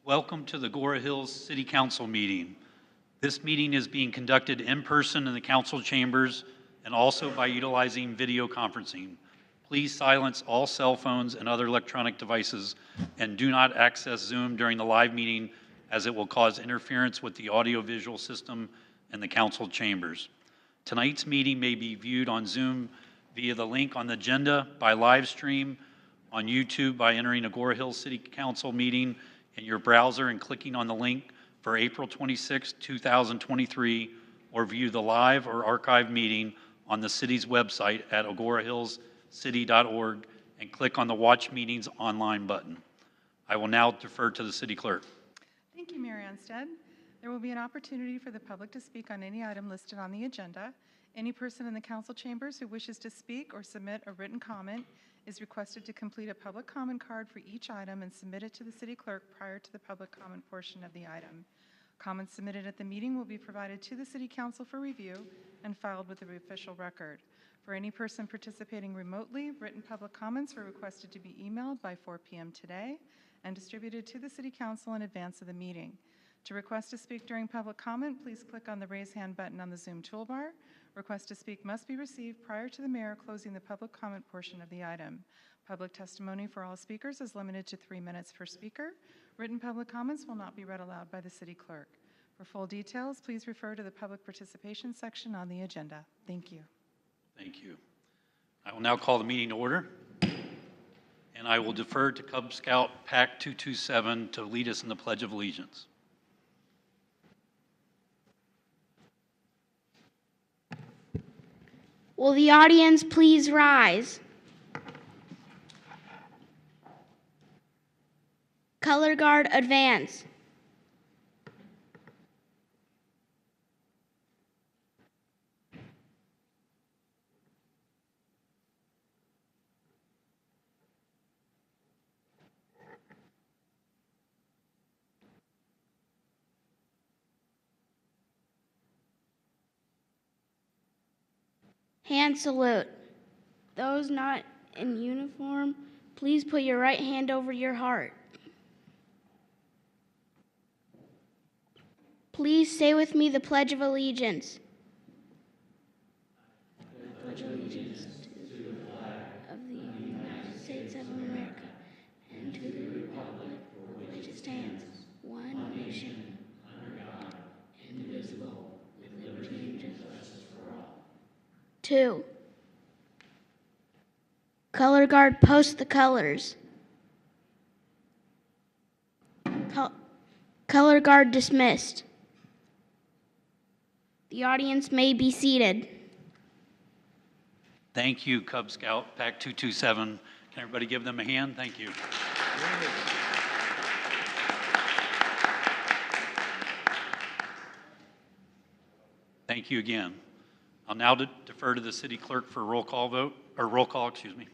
Welcome to the Agoura Hills City Council meeting. This meeting is being conducted in person in the council chambers and also by utilizing video conferencing. Please silence all cell phones and other electronic devices and do not access Zoom during the live meeting as it will cause interference with the audio-visual system in the council chambers. Tonight's meeting may be viewed on Zoom via the link on the agenda, by live stream, on YouTube by entering Agoura Hills City Council meeting in your browser and clicking on the link for April 26, 2023, or view the live or archived meeting on the city's website at agourahillscity.org and click on the Watch Meetings Online button. I will now defer to the city clerk. Thank you, Mayor Anstead. There will be an opportunity for the public to speak on any item listed on the agenda. Any person in the council chambers who wishes to speak or submit a written comment is requested to complete a public comment card for each item and submit it to the city clerk prior to the public comment portion of the item. Comments submitted at the meeting will be provided to the city council for review and filed with the official record. For any person participating remotely, written public comments are requested to be emailed by 4 p.m. today and distributed to the city council in advance of the meeting. To request to speak during public comment, please click on the raise hand button on the Zoom toolbar. Request to speak must be received prior to the mayor closing the public comment portion of the item. Public testimony for all speakers is limited to 3 minutes per speaker. Written public comments will not be read aloud by the city clerk. For full details, please refer to the public participation section on the agenda. Thank you. Thank you. I will now call the meeting to order, and I will defer to Cub Scout Pack 227 to lead us in the Pledge of Allegiance. Will the audience please rise? Color guard, advance. Hand salute. Those not in uniform, please put your right hand over your heart. Please say with me the Pledge of Allegiance. I pledge allegiance to the flag of the United States of America and to the republic for which it stands, one nation, under God, indivisible, with liberty and justice for all. 2. Color guard, post the colors. Color guard dismissed. The audience may be seated. Thank you, Cub Scout Pack 227. Can everybody give them a hand? Thank you. Thank you again. I'll now defer to the city clerk for a roll call vote, or roll call, excuse me.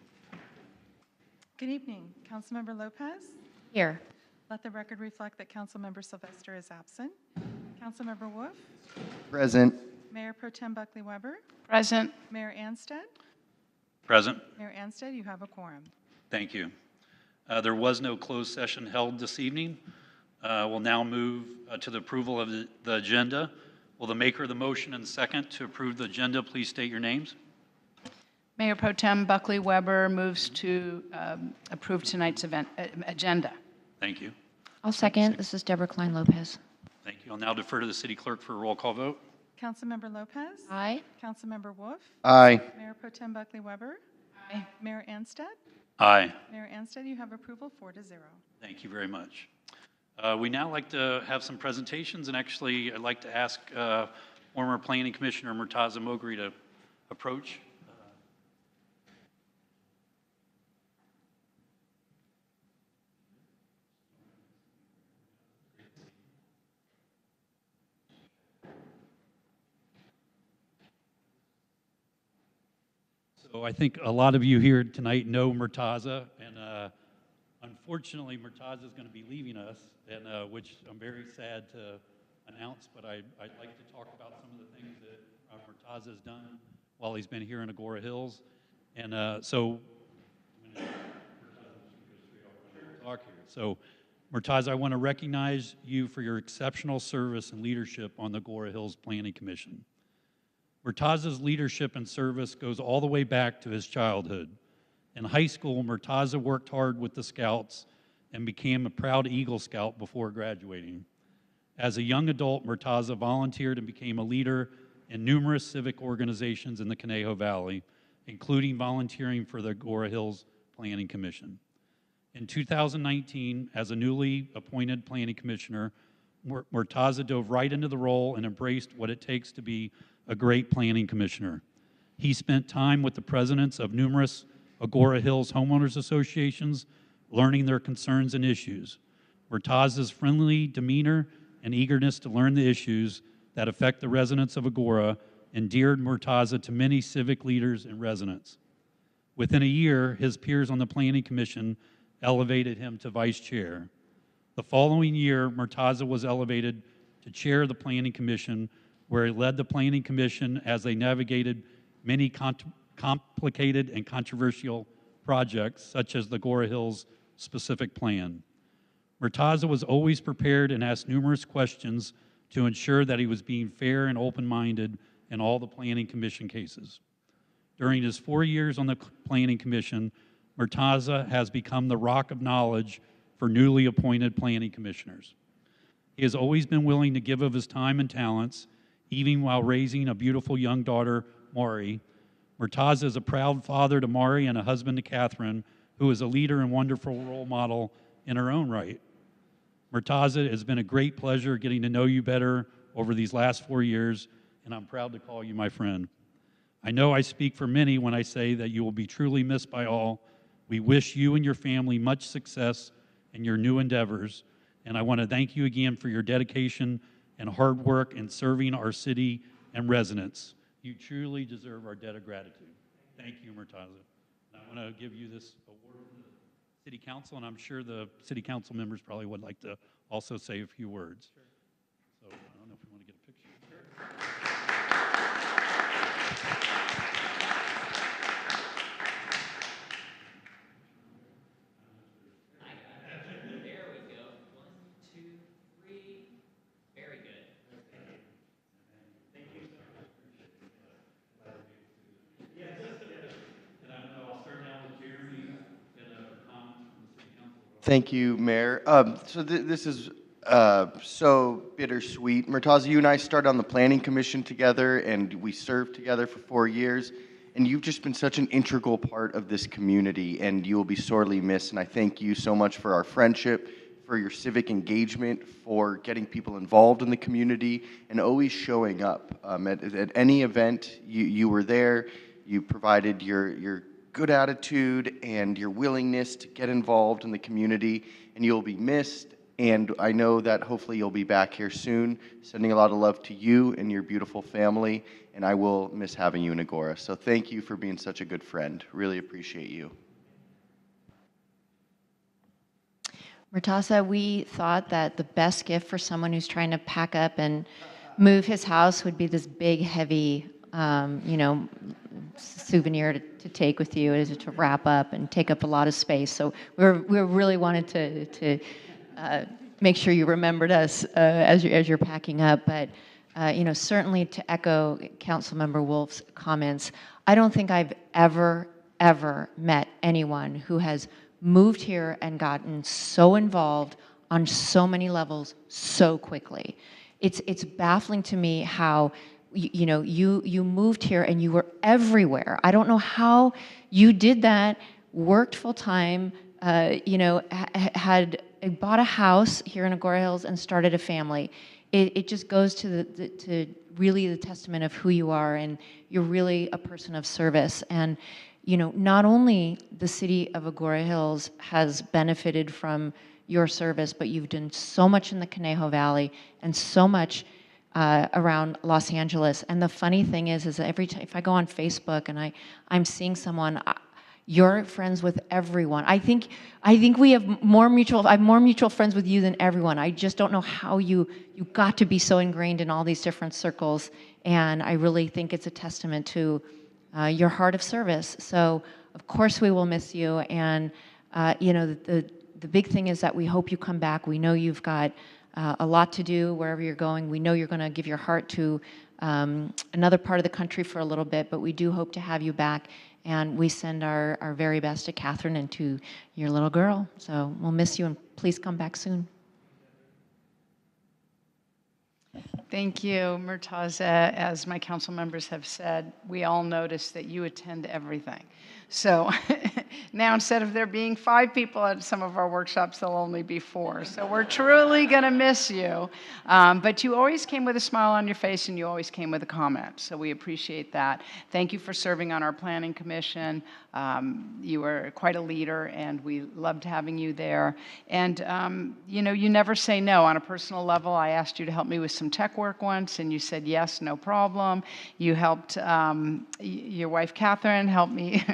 Good evening. Councilmember Lopez? Here. Let the record reflect that Councilmember Sylvester is absent. Councilmember Wolf? Present. Mayor Pro Tem Buckley Weber? Present. Mayor Anstead? Present. Mayor Anstead, you have a quorum. Thank you. There was no closed session held this evening. We'll now move to the approval of the agenda. Will the maker of the motion and the second to approve the agenda please state your names? Mayor Pro Tem Buckley Weber moves to approve tonight's agenda. Thank you. I'll second. This is Deborah Klein Lopez. Thank you. I'll now defer to the city clerk for a roll call vote. Councilmember Lopez? Aye. Councilmember Wolf? Aye. Mayor Pro Tem Buckley Weber? Aye. Mayor Anstead? Aye. Mayor Anstead, you have approval 4-0. Thank you very much. We now like to have some presentations, and actually I'd like to ask former Planning Commissioner Murtaza Mogri to approach. So I think a lot of you here tonight know Murtaza, and unfortunately Murtaza is going to be leaving us, and which I'm very sad to announce, but I'd like to talk about some of the things that Murtaza has done while he's been here in Agoura Hills. And so Murtaza, I want to recognize you for your exceptional service and leadership on the Agoura Hills Planning Commission. Murtaza's leadership and service goes all the way back to his childhood. In high school, Murtaza worked hard with the Scouts and became a proud Eagle Scout before graduating. As a young adult, Murtaza volunteered and became a leader in numerous civic organizations in the Conejo Valley, including volunteering for the Agoura Hills Planning Commission. In 2019, as a newly appointed planning commissioner, Murtaza dove right into the role and embraced what it takes to be a great planning commissioner. He spent time with the presidents of numerous Agoura Hills homeowners associations, learning their concerns and issues. Murtaza's friendly demeanor and eagerness to learn the issues that affect the residents of Agoura endeared Murtaza to many civic leaders and residents. Within a year, his peers on the Planning Commission elevated him to vice chair. The following year, Murtaza was elevated to chair of the Planning Commission, where he led the Planning Commission as they navigated many complicated and controversial projects, such as the Agoura Hills specific plan. Murtaza was always prepared and asked numerous questions to ensure that he was being fair and open-minded in all the Planning Commission cases. During his 4 years on the Planning Commission, Murtaza has become the rock of knowledge for newly appointed planning commissioners. He has always been willing to give of his time and talents, even while raising a beautiful young daughter, Maury. Murtaza is a proud father to Maury and a husband to Catherine, who is a leader and wonderful role model in her own right. Murtaza, it has been a great pleasure getting to know you better over these last 4 years, and I'm proud to call you my friend. I know I speak for many when I say that you will be truly missed by all. We wish you and your family much success in your new endeavors, and I want to thank you again for your dedication and hard work in serving our city and residents. You truly deserve our debt of gratitude. Thank you, Murtaza. And I want to give you this award from the City Council, and I'm sure the City Council members probably would like to also say a few words. Sure. So I don't know if we want to get a picture. Sure. Thank you, Mayor. This is so bittersweet. Murtaza, you and I started on the Planning Commission together, and we served together for 4 years. And you've just been such an integral part of this community, and you will be sorely missed. And I thank you so much for our friendship, for your civic engagement, for getting people involved in the community, and always showing up. At any event, you were there. You provided your good attitude and your willingness to get involved in the community, and you'll be missed. And I know that hopefully you'll be back here soon. Sending a lot of love to you and your beautiful family, and I will miss having you in Agoura. So thank you for being such a good friend. Really appreciate you. Murtaza, we thought that the best gift for someone who's trying to pack up and move his house would be this big, heavy, souvenir to take with you, is to wrap up and take up a lot of space. So we really wanted to make sure you remembered us as you're packing up. But certainly to echo Councilmember Wolf's comments, I don't think I've ever met anyone who has moved here and gotten so involved on so many levels so quickly. It's baffling to me how you moved here and you were everywhere. I don't know how you did that, worked full time, had bought a house here in Agoura Hills and started a family. It just goes to really the testament of who you are, and you're really a person of service. And not only the city of Agoura Hills has benefited from your service, but you've done so much in the Conejo Valley and so much around Los Angeles. And the funny thing is every time if I go on Facebook and I'm seeing someone, you're friends with everyone. I think we have I have more mutual friends with you than everyone. I just don't know how you got to be so ingrained in all these different circles. And I really think it's a testament to your heart of service. So of course we will miss you. And the big thing is that we hope you come back. We know you've got a lot to do wherever you're going. We know you're going to give your heart to another part of the country for a little bit, but we do hope to have you back. And we send our very best to Catherine and to your little girl. So we'll miss you, and please come back soon. Thank you, Murtaza. As my council members have said, we all notice that you attend everything. So now instead of there being 5 people at some of our workshops, there'll only be 4. So we're truly going to miss you. But you always came with a smile on your face, and you always came with a comment. So we appreciate that. Thank you for serving on our planning commission. You were quite a leader, and we loved having you there. And, you know, you never say no. On a personal level, I asked you to help me with some tech work once, and you said yes, no problem. You helped your wife, Catherine, help me.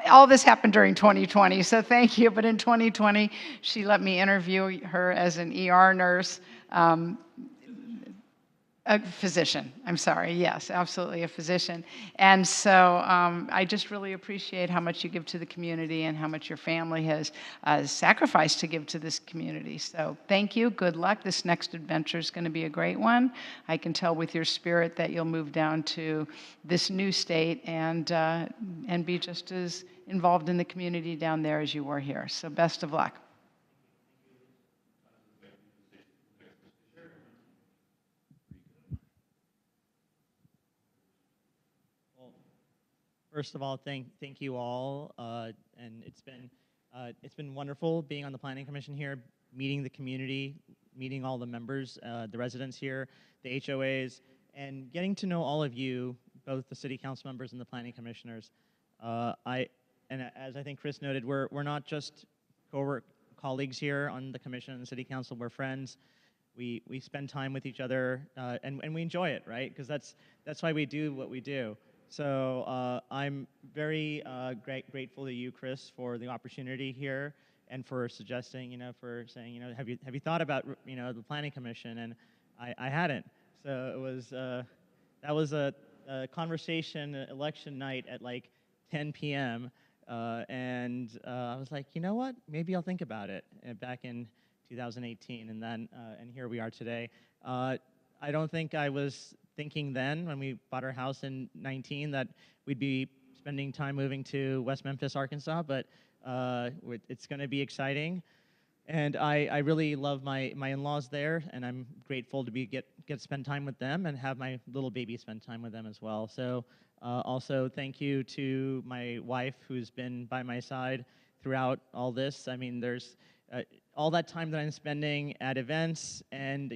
All this happened during 2020, so thank you. But in 2020, she let me interview her as an ER nurse. A physician, I'm sorry, yes, absolutely a physician. And so I just really appreciate how much you give to the community and how much your family has sacrificed to give to this community. So thank you, good luck. This next adventure is going to be a great one. I can tell with your spirit that you'll move down to this new state and be just as involved in the community down there as you were here. So best of luck. First of all, thank you all, and it's been wonderful being on the Planning Commission here, meeting the community, meeting all the members, the residents here, the HOAs, and getting to know all of you, both the City Council members and the Planning Commissioners. And as I think Chris noted, we're not just colleagues here on the Commission and the City Council. We're friends. We spend time with each other, and we enjoy it, right? Because that's why we do what we do. So I'm very grateful to you, Chris, for the opportunity here and for suggesting, for saying, have you thought about, the Planning Commission? And I hadn't. So it was that was a conversation election night at like 10 p.m. And I was like, you know what? Maybe I'll think about it. Back in 2018, and here we are today. I don't think I was thinking then, when we bought our house in 19, that we'd be spending time moving to West Memphis, Arkansas, but it's going to be exciting. And I really love my in-laws there, and I'm grateful to get to spend time with them and have my little baby spend time with them as well. So also thank you to my wife, who's been by my side throughout all this. I mean, there's all that time that I'm spending at events and,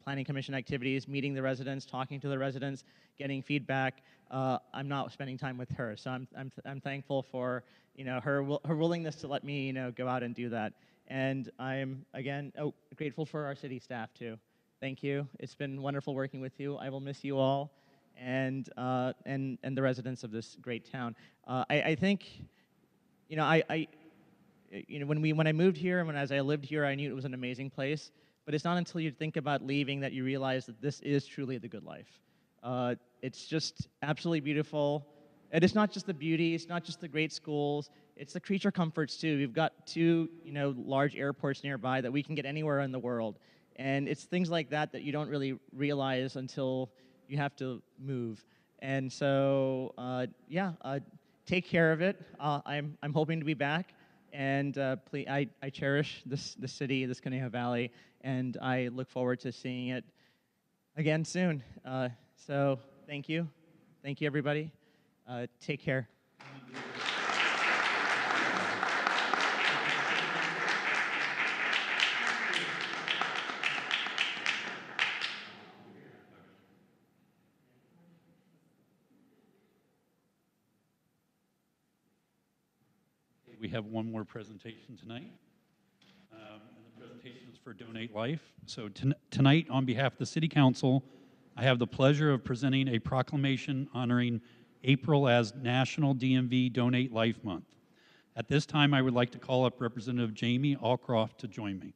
planning commission activities, meeting the residents, talking to the residents, getting feedback. I'm not spending time with her, so I'm thankful for her willingness to let me go out and do that. And I'm again grateful for our city staff too. Thank you. It's been wonderful working with you. I will miss you all, and the residents of this great town. I think when I moved here and as I lived here, I knew it was an amazing place. But it's not until you think about leaving that you realize that this is truly the good life. It's just absolutely beautiful. And it's not just the beauty, it's not just the great schools, it's the creature comforts too. We've got 2, large airports nearby that we can get anywhere in the world. And it's things like that that you don't really realize until you have to move. And so, take care of it. I'm hoping to be back. And please, I cherish this city, this Conejo Valley, and I look forward to seeing it again soon. So thank you. Thank you, everybody. Take care. We have one more presentation tonight. And the presentation is for Donate Life. So tonight, on behalf of the City Council, I have the pleasure of presenting a proclamation honoring April as National DMV Donate Life Month. At this time, I would like to call up Representative Jamie Allcroft to join me.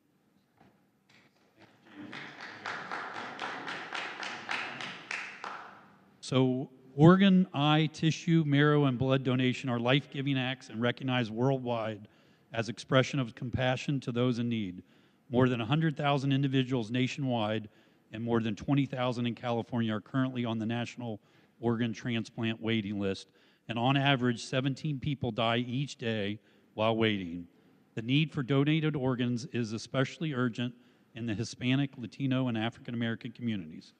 So organ, eye, tissue, marrow, and blood donation are life-giving acts and recognized worldwide as expression of compassion to those in need. More than 100,000 individuals nationwide and more than 20,000 in California are currently on the national organ transplant waiting list, and on average, 17 people die each day while waiting. The need for donated organs is especially urgent in the Hispanic, Latino, and African American communities.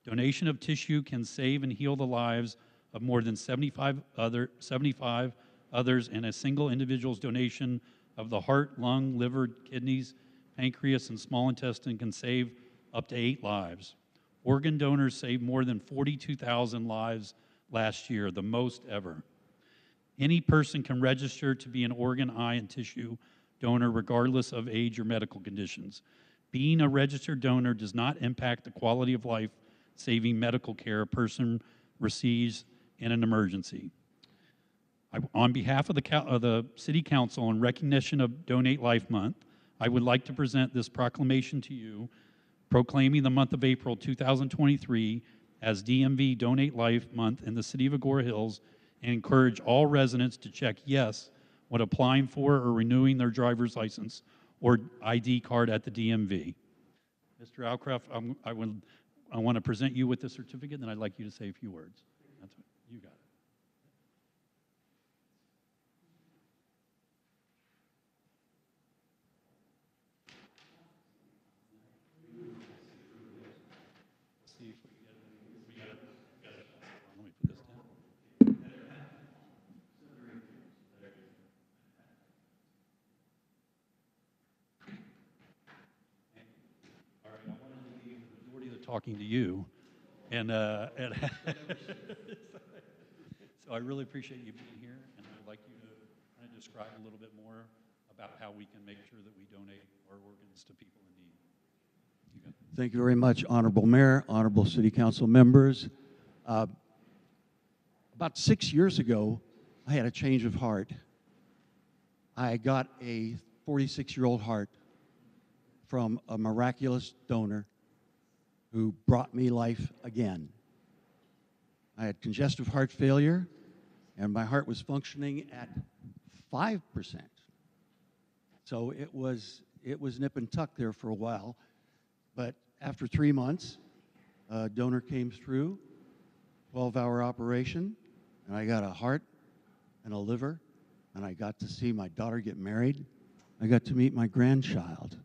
Donation of tissue can save and heal the lives of more than 75 others, and a single individual's donation of the heart, lung, liver, kidneys, pancreas, and small intestine can save up to 8 lives. Organ donors saved more than 42,000 lives last year, the most ever. Any person can register to be an organ, eye, and tissue donor regardless of age or medical conditions. Being a registered donor does not impact the quality of life saving medical care a person receives in an emergency. On behalf of the City Council, in recognition of Donate Life Month, I would like to present this proclamation to you, proclaiming the month of April 2023 as DMV Donate Life Month in the City of Agoura Hills, and encourage all residents to check yes when applying for or renewing their driver's license or ID card at the DMV. Mr. Alcroft, I want to present you with the certificate, and I'd like you to say a few words. That's what you got. See if we got it. Let me put this down. All right, I wanted to leave the majority of the talking to you, and so I really appreciate you being here, and I'd like you to kind of describe a little bit more about how we can make sure that we donate our organs to people in need. You got it. Thank you very much, Honorable Mayor, Honorable City Council members. About 6 years ago, I had a change of heart. I got a 46-year-old heart from a miraculous donor who brought me life again. I had congestive heart failure, and my heart was functioning at 5%. So it was nip and tuck there for a while. But after 3 months, a donor came through, 12-hour operation, and I got a heart and a liver, and I got to see my daughter get married. I got to meet my grandchild.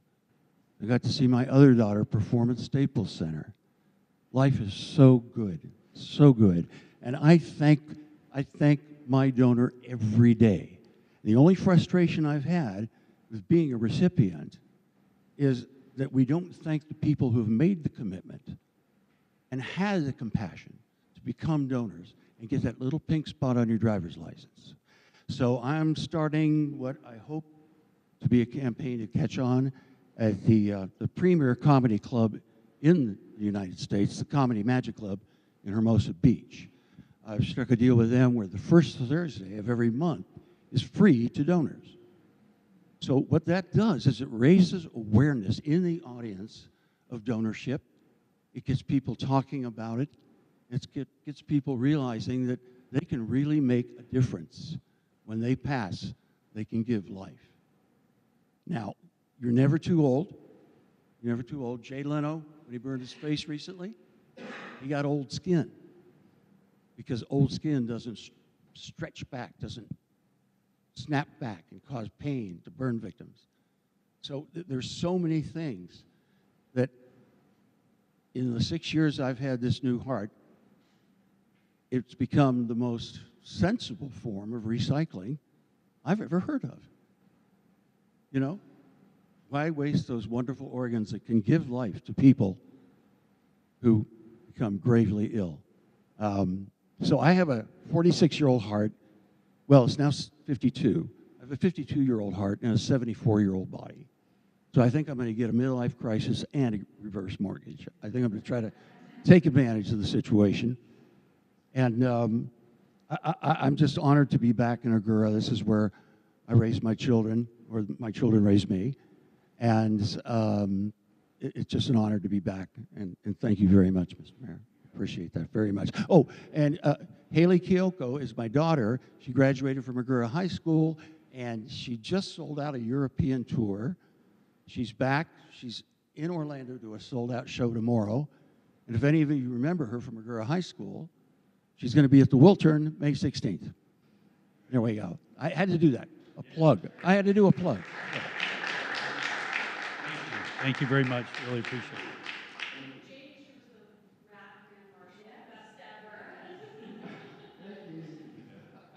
I got to see my other daughter perform at Staples Center. Life is so good, so good. And I thank my donor every day. The only frustration I've had with being a recipient is that we don't thank the people who have made the commitment and had the compassion to become donors and get that little pink spot on your driver's license. So I'm starting what I hope to be a campaign to catch on at the premier comedy club in the United States, the Comedy Magic Club in Hermosa Beach. I've struck a deal with them where the first Thursday of every month is free to donors. So what that does is it raises awareness in the audience of donorship. It gets people talking about it. It gets people realizing that they can really make a difference. When they pass, they can give life. Now, you're never too old. You're never too old. Jay Leno, when he burned his face recently, he got old skin. Because old skin doesn't stretch back, doesn't snap back and cause pain to burn victims. So there's so many things that in the 6 years I've had this new heart, it's become the most sensible form of recycling I've ever heard of. You know, why waste those wonderful organs that can give life to people who become gravely ill? So I have a 46-year-old heart. Well, it's now 52. I have a 52-year-old heart and a 74-year-old body. So I think I'm going to get a midlife crisis and a reverse mortgage. I think I'm going to try to take advantage of the situation. And I'm just honored to be back in Agoura. This is where I raised my children, or my children raised me. And it's just an honor to be back. And thank you very much, Mr. Mayor. Appreciate that very much. Oh, and Haley Kyoko is my daughter. She graduated from Agoura High School, and she just sold out a European tour. She's back. She's in Orlando to a sold-out show tomorrow. And if any of you remember her from Agoura High School, she's going to be at the Wiltern May 16th. There we go. I had to do that. A plug. I had to do a plug. Thank you very much. Really appreciate it.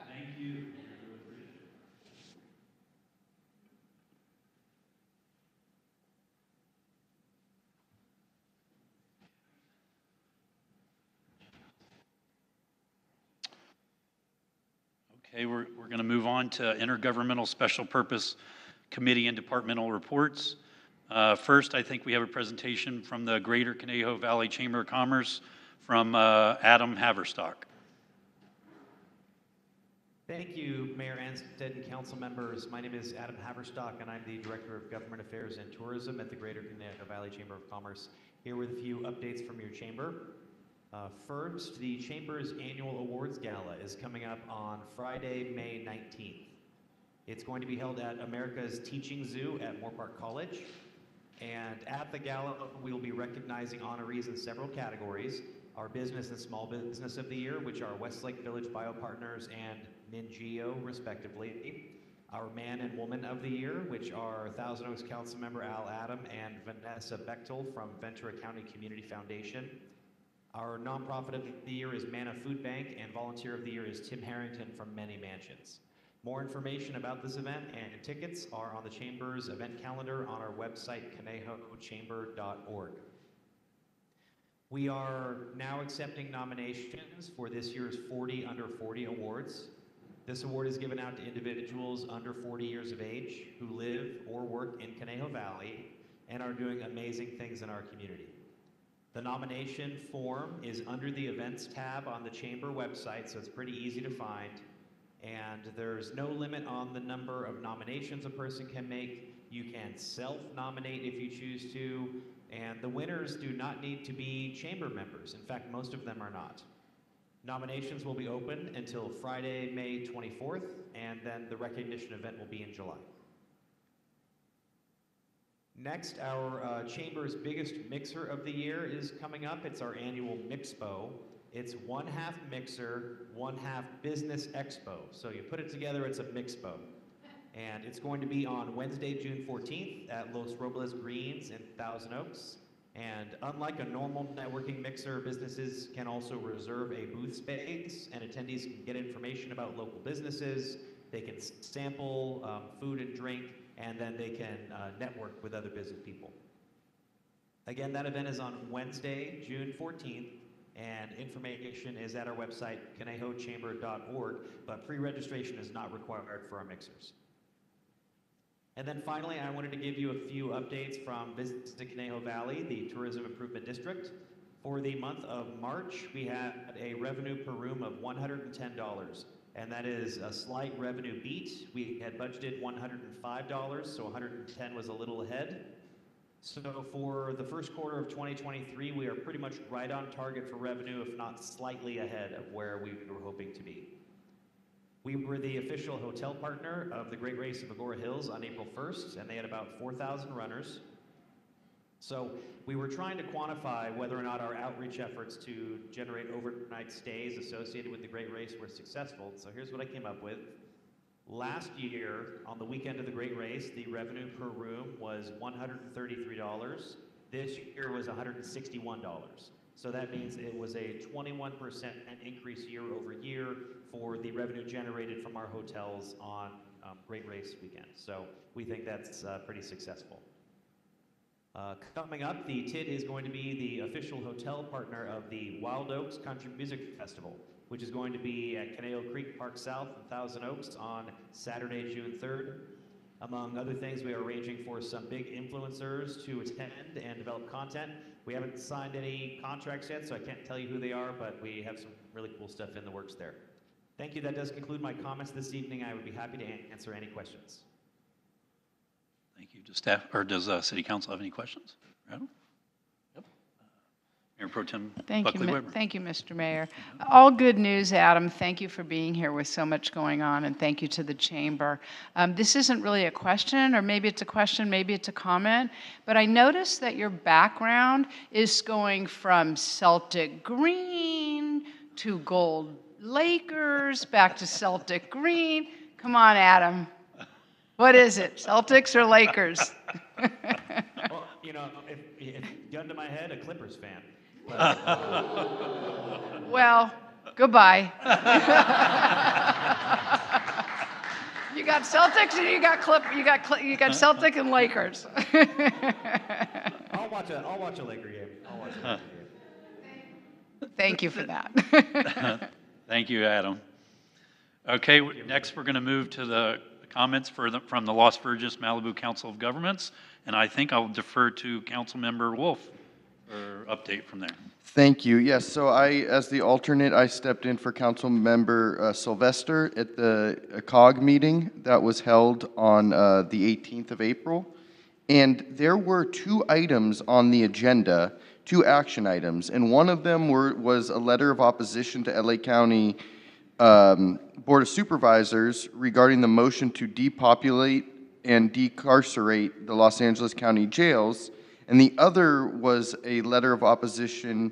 Thank you. Okay, we're going to move on to intergovernmental special purpose committee and departmental reports. First, I think we have a presentation from the Greater Conejo Valley Chamber of Commerce from Adam Haverstock. Thank you, Mayor Anstead and council members. My name is Adam Haverstock, and I'm the Director of Government Affairs and Tourism at the Greater Conejo Valley Chamber of Commerce, here with a few updates from your chamber. First, the Chamber's annual awards gala is coming up on Friday, May 19th. It's going to be held at America's Teaching Zoo at Moorpark College. And at the gala, we will be recognizing honorees in several categories. Our Business and Small Business of the Year, which are Westlake Village BioPartners and Mingeo, respectively. Our Man and Woman of the Year, which are Thousand Oaks Councilmember Al Adam and Vanessa Bechtel from Ventura County Community Foundation. Our Nonprofit of the Year is Manna Food Bank, and Volunteer of the Year is Tim Harrington from Many Mansions. More information about this event and tickets are on the Chamber's event calendar on our website, conejochamber.org. We are now accepting nominations for this year's 40 Under 40 Awards. This award is given out to individuals under 40 years of age who live or work in Conejo Valley and are doing amazing things in our community. The nomination form is under the Events tab on the Chamber website, so it's pretty easy to find. And there's no limit on the number of nominations a person can make. You can self-nominate if you choose to, and the winners do not need to be chamber members. In fact, most of them are not. Nominations will be open until Friday, May 24th, and then the recognition event will be in July. Next, our Chamber's biggest mixer of the year is coming up. It's our annual Mixpo. It's 1/2 mixer, 1/2 business expo. So you put it together, it's a Mixpo. And it's going to be on Wednesday, June 14th at Los Robles Greens in Thousand Oaks. And unlike a normal networking mixer, businesses can also reserve a booth space, and attendees can get information about local businesses. They can sample food and drink, and then they can network with other business people. Again, that event is on Wednesday, June 14th, and information is at our website, conejochamber.org, but pre-registration is not required for our mixers. And then finally, I wanted to give you a few updates from Visits to Conejo Valley, the Tourism Improvement District. For the month of March, we had a revenue per room of $110, and that is a slight revenue beat. We had budgeted $105, so 110 was a little ahead. So for the first quarter of 2023, we are pretty much right on target for revenue, if not slightly ahead of where we were hoping to be. We were the official hotel partner of the Great Race of Agoura Hills on April 1st, and they had about 4,000 runners. So we were trying to quantify whether or not our outreach efforts to generate overnight stays associated with the Great Race were successful. So here's what I came up with. Last year, on the weekend of the Great Race, the revenue per room was $133. This year was $161. So that means it was a 21% increase year over year for the revenue generated from our hotels on Great Race weekend. So we think that's pretty successful. Coming up, the TID is going to be the official hotel partner of the Wild Oaks Country Music Festival, which is going to be at Conejo Creek Park South in Thousand Oaks on Saturday, June 3rd. Among other things, we are arranging for some big influencers to attend and develop content. We haven't signed any contracts yet, so I can't tell you who they are, but we have some really cool stuff in the works there. Thank you. That does conclude my comments this evening. I would be happy to answer any questions. Thank you. Does staff or does City Council have any questions? No? Yep. Mayor Pro Tem Thank you, Buckley Whitmer. thank you, Mr. Mayor. All good news, Adam. Thank you for being here with so much going on, and thank you to the chamber. This isn't really a question, or maybe it's a question, maybe it's a comment, but I noticed that your background is going from Celtic green to gold Lakers, back to Celtic green. Come on, Adam. What is it, Celtics or Lakers? Well, you know, if gun to my head, a Clippers fan. Well, goodbye. You got Celtics and you got Celtic and Lakers. I'll watch a Laker game. I'll watch a Laker game. Thank you for that. Thank you, Adam. Okay, next we're going to move to the comments from the Las Virgenes Malibu Council of Governments, and I think I'll defer to Councilmember Wolf for update from there. Thank you. Yes, so as the alternate, I stepped in for Council Member Sylvester at the COG meeting that was held on the 18th of April. And there were two items on the agenda, two action items, and one of them was a letter of opposition to LA County Board of Supervisors regarding the motion to depopulate and decarcerate the Los Angeles County jails, and the other was a letter of opposition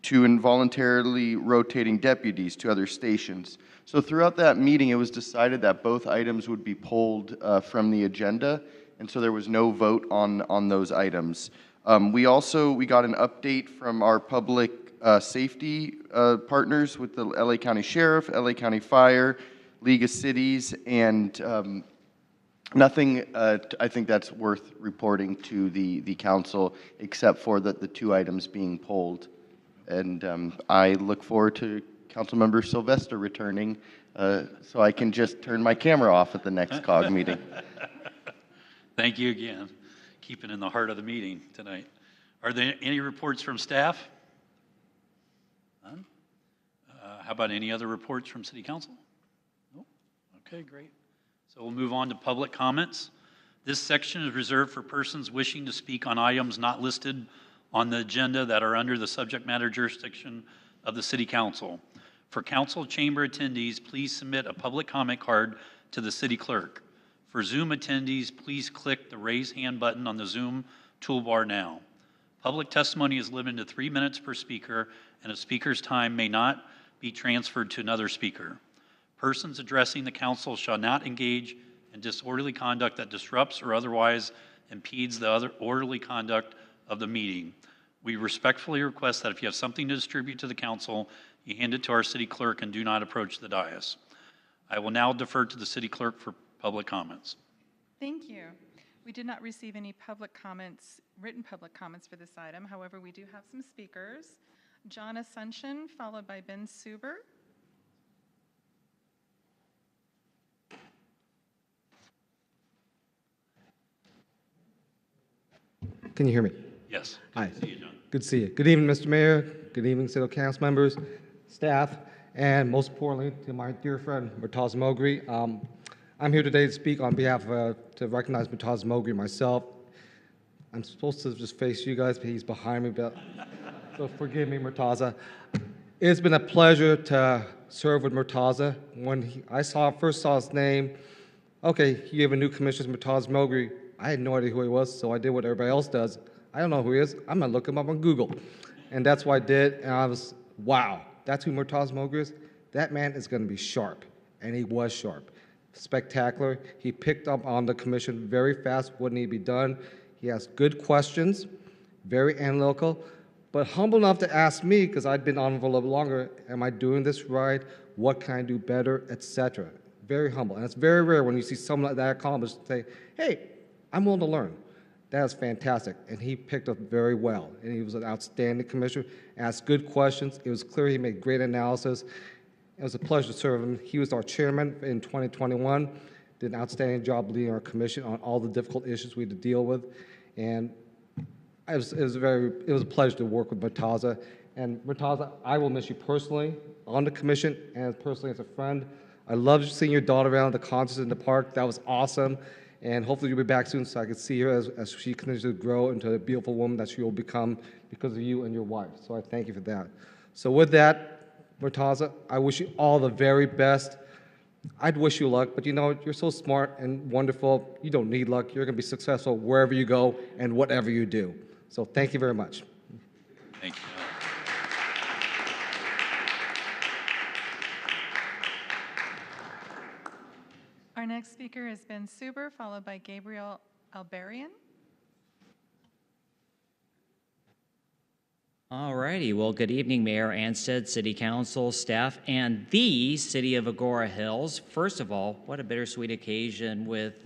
to involuntarily rotating deputies to other stations. So throughout that meeting, it was decided that both items would be pulled from the agenda, and so there was no vote on those items. We got an update from our public safety partners with the LA County Sheriff, LA County Fire, League of Cities, and nothing I think that's worth reporting to the council except for the two items being pulled. And I look forward to Councilmember Sylvester returning so I can just turn my camera off at the next COG meeting. Thank you again. Keeping in the heart of the meeting tonight. Are there any reports from staff? None? How about any other reports from City Council? No? Okay, great. So we'll move on to public comments. This section is reserved for persons wishing to speak on items not listed on the agenda that are under the subject matter jurisdiction of the City Council. For council chamber attendees, please submit a public comment card to the city clerk. For Zoom attendees, please click the raise hand button on the Zoom toolbar now. Public testimony is limited to 3 minutes per speaker, and a speaker's time may not be transferred to another speaker. Persons addressing the council shall not engage in disorderly conduct that disrupts or otherwise impedes the other orderly conduct of the meeting. We respectfully request that if you have something to distribute to the council, you hand it to our city clerk and do not approach the dais. I will now defer to the city clerk for public comments. Thank you. We did not receive any public comments, written public comments for this item. However, we do have some speakers. John Ascension, followed by Ben Suber. Can you hear me? Yes. Hi. Good to see you, John. Good to see you. Good evening, Mr. Mayor. Good evening, City Council members, staff, and most importantly, to my dear friend, Murtaza Mogri. I'm here today to speak on behalf of, to recognize Murtaza Mogri myself. I'm supposed to just face you guys, but he's behind me, but so forgive me, Murtaza. It's been a pleasure to serve with Murtaza. When I first saw his name, okay, you have a new commissioner, Murtaza Mogri. I had no idea who he was, so I did what everybody else does. I don't know who he is. I'm gonna look him up on Google. And that's what I did, and I was, wow, that's who Murtaza Mogri is? That man is gonna be sharp, and he was sharp. Spectacular. He picked up on the commission very fast what needed to be done. He asked good questions, very analytical, but humble enough to ask me, because I'd been on for a little longer, am I doing this right? What can I do better, etc. Very humble. And it's very rare when you see someone like that accomplished say, hey, I'm willing to learn. That is fantastic. And he picked up very well. And he was an outstanding commissioner, asked good questions. It was clear he made great analysis. It was a pleasure to serve him. He was our chairman in 2021, did an outstanding job leading our commission on all the difficult issues we had to deal with. And it was a pleasure to work with Murtaza. And Murtaza, I will miss you personally on the commission and personally as a friend. I loved seeing your daughter around the concerts in the park. That was awesome. And hopefully you'll be back soon so I can see her as she continues to grow into the beautiful woman that she will become because of you and your wife. So I thank you for that. So with that, Murtaza, I wish you all the very best. I'd wish you luck, but you know, you're so smart and wonderful. You don't need luck. You're going to be successful wherever you go and whatever you do. So thank you very much. Thank you. Our next speaker is Ben Suber, followed by Gabriel Alberian. All righty. Well, good evening, Mayor Anstead, City Council, staff, and the City of Agoura Hills. First of all, what a bittersweet occasion with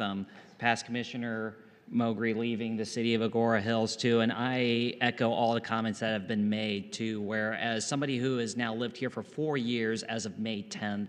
past Commissioner Mowgri leaving the City of Agoura Hills, too. And I echo all the comments that have been made, too, where as somebody who has now lived here for 4 years as of May 10th,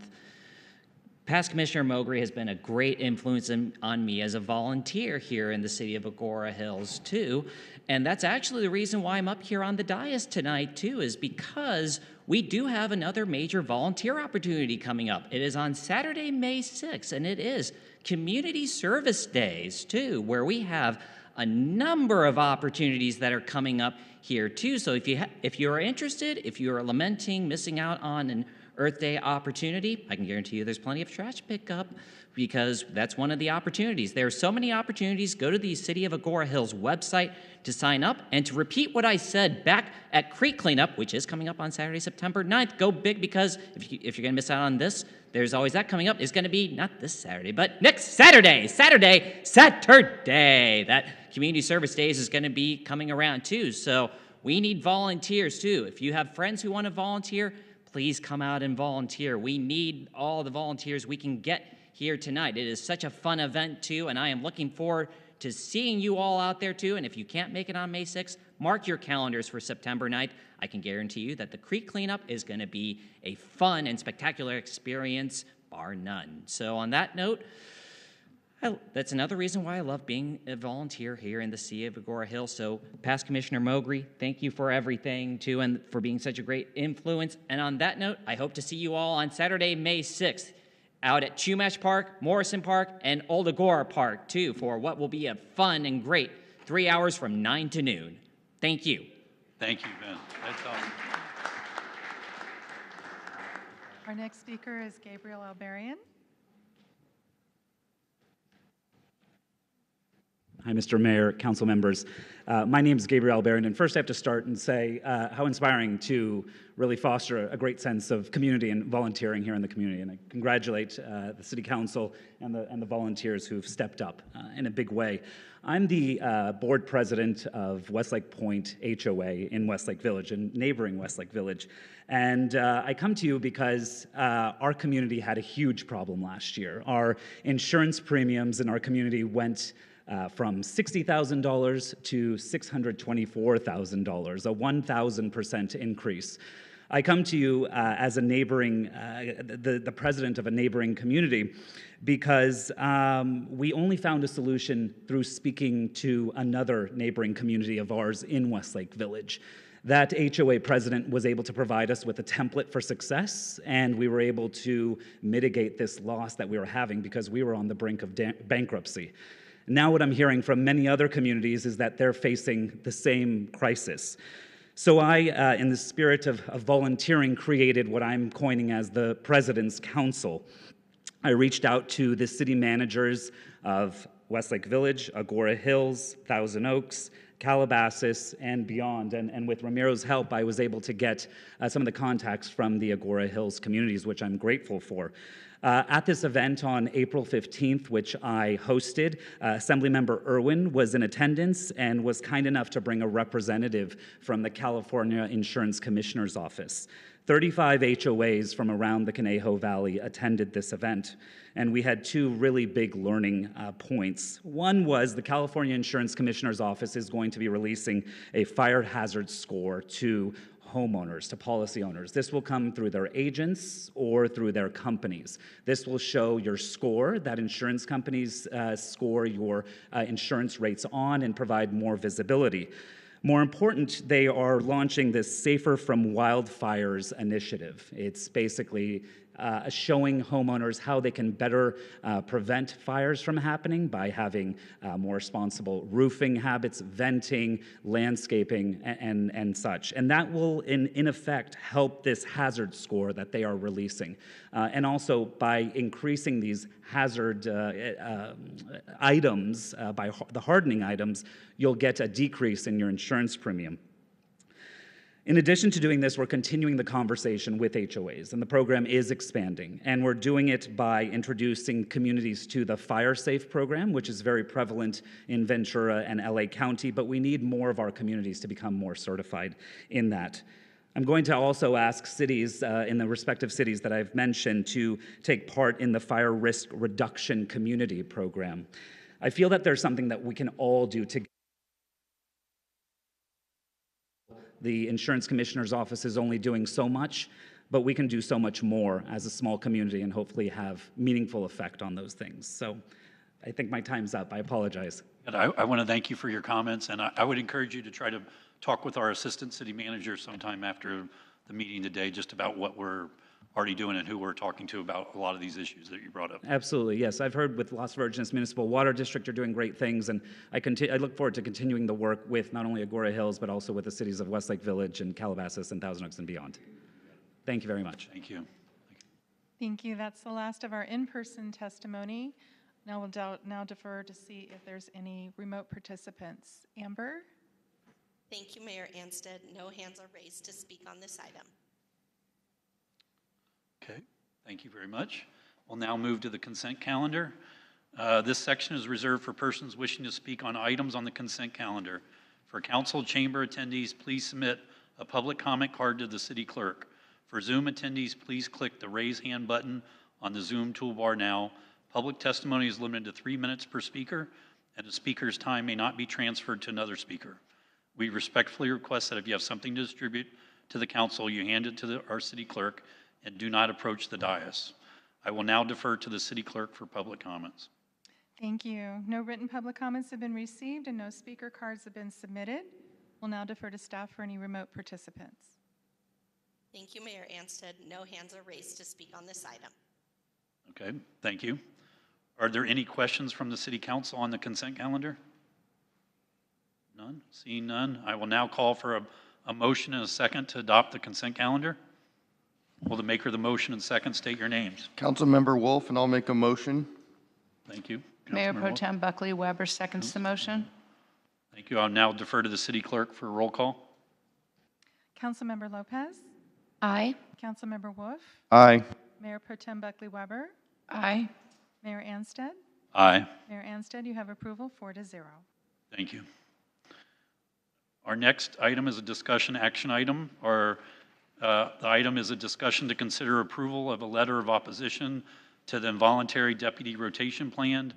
past Commissioner Mowgri has been a great influence on me as a volunteer here in the City of Agoura Hills, too. And that's actually the reason why I'm up here on the dais tonight, too, is because we do have another major volunteer opportunity coming up. It is on Saturday, May 6th, and it is Community Service Days, too, where we have a number of opportunities that are coming up here, too. So if you are interested, if you are lamenting missing out on an Earth Day opportunity, I can guarantee you there's plenty of trash pickup because that's one of the opportunities. There are so many opportunities. Go to the City of Agoura Hills website to sign up and to repeat what I said back at Creek Cleanup, which is coming up on Saturday, September 9th. Go big because if you're going to miss out on this, there's always that coming up. It's going to be not this Saturday, but next Saturday. That Community Service Days is going to be coming around too. So we need volunteers too. If you have friends who want to volunteer, please come out and volunteer. We need all the volunteers we can get here tonight. It is such a fun event, too, and I am looking forward to seeing you all out there, too. And if you can't make it on May 6th, mark your calendars for September 9th. I can guarantee you that the Creek Cleanup is going to be a fun and spectacular experience, bar none. So on that note, that's another reason why I love being a volunteer here in the City of Agoura Hills. So, past Commissioner Mowgri, thank you for everything, too, and for being such a great influence. And on that note, I hope to see you all on Saturday, May 6th, out at Chumash Park, Morrison Park, and Old Agoura Park, too, for what will be a fun and great 3 hours from 9 to noon. Thank you. Thank you, Ben. That's awesome. Our next speaker is Gabriel Alberian. Hi, Mr. Mayor, council members. My name is Gabriel Alberian, and first I have to start and say how inspiring to really foster a great sense of community and volunteering here in the community. And I congratulate the City Council and the volunteers who've stepped up in a big way. I'm the board president of Westlake Point HOA in Westlake Village, and neighboring Westlake Village. And I come to you because our community had a huge problem last year. Our insurance premiums in our community went from $60,000 to $624,000, a 1,000% increase. I come to you as a neighboring, the president of a neighboring community, because we only found a solution through speaking to another neighboring community of ours in Westlake Village. That HOA president was able to provide us with a template for success, and we were able to mitigate this loss that we were having because we were on the brink of bankruptcy. Now what I'm hearing from many other communities is that they're facing the same crisis. So I, in the spirit of volunteering, created what I'm coining as the President's Council. I reached out to the city managers of Westlake Village, Agoura Hills, Thousand Oaks, Calabasas, and beyond. And with Ramiro's help, I was able to get some of the contacts from the Agoura Hills communities, which I'm grateful for. At this event on April 15th, which I hosted, Assemblymember Irwin was in attendance and was kind enough to bring a representative from the California Insurance Commissioner's Office. 35 HOAs from around the Conejo Valley attended this event, and we had two really big learning points. One was the California Insurance Commissioner's Office is going to be releasing a fire hazard score to homeowners, to policy owners. This will come through their agents or through their companies. This will show your score that insurance companies score your insurance rates on and provide more visibility. More important, they are launching this Safer from Wildfires initiative. It's basically showing homeowners how they can better prevent fires from happening by having more responsible roofing habits, venting, landscaping, and such. And that will, in effect, help this hazard score that they are releasing. And also, by increasing these hazard items, by the hardening items, you'll get a decrease in your insurance premium. In addition to doing this, we're continuing the conversation with HOAs, and the program is expanding. And we're doing it by introducing communities to the Fire Safe program, which is very prevalent in Ventura and LA County, but we need more of our communities to become more certified in that. I'm going to also ask cities in the respective cities that I've mentioned to take part in the Fire Risk Reduction Community Program. I feel that there's something that we can all do together. The Insurance Commissioner's Office is only doing so much, but we can do so much more as a small community and hopefully have meaningful effect on those things. So I think my time's up. I apologize. And I want to thank you for your comments, and I would encourage you to try to talk with our Assistant City Manager sometime after the meeting today just about what we're already doing and who we're talking to about a lot of these issues that you brought up. Absolutely, yes. I've heard with Las Virgenes Municipal Water District are doing great things, and I look forward to continuing the work with not only Agoura Hills, but also with the cities of Westlake Village and Calabasas and Thousand Oaks and beyond. Thank you very much. Thank you. Thank you. That's the last of our in-person testimony. Now we'll now defer to see if there's any remote participants. Amber? Thank you, Mayor Anstead. No hands are raised to speak on this item. Okay, thank you very much. We'll now move to the consent calendar. This section is reserved for persons wishing to speak on items on the consent calendar. For council chamber attendees, please submit a public comment card to the city clerk. For Zoom attendees, please click the raise hand button on the Zoom toolbar now. Public testimony is limited to 3 minutes per speaker, and the speaker's time may not be transferred to another speaker. We respectfully request that if you have something to distribute to the council, you hand it to our city clerk and do not approach the dais. I will now defer to the city clerk for public comments. Thank you. No written public comments have been received and no speaker cards have been submitted. We'll now defer to staff for any remote participants. Thank you, Mayor Anstead. No hands are raised to speak on this item. Okay, thank you. Are there any questions from the city council on the consent calendar? None? Seeing none, I will now call for a motion and a second to adopt the consent calendar. Will the maker of the motion and second state your names? Councilmember Wolf, and I'll make a motion. Thank you. Mayor Councilmember Pro Wolf. Tem Buckley Weber seconds the motion. Thank you. I'll now defer to the city clerk for a roll call. Councilmember Lopez? Aye. Councilmember Wolf? Aye. Mayor Pro Tem Buckley Weber? Aye. Mayor Anstead? Aye. Mayor Anstead, you have approval 4-0. Thank you. Our next item is a discussion action item, or the item is a discussion to consider approval of a letter of opposition to the involuntary deputy rotation plan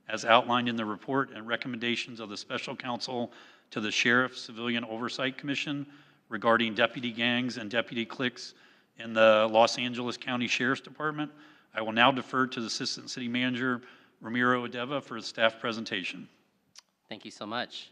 as outlined in the report and recommendations of the special counsel to the Sheriff Civilian Oversight Commission regarding deputy gangs and deputy cliques in the Los Angeles County Sheriff's Department. I will now defer to the Assistant City Manager, Ramiro Adeva, for the staff presentation. Thank you so much.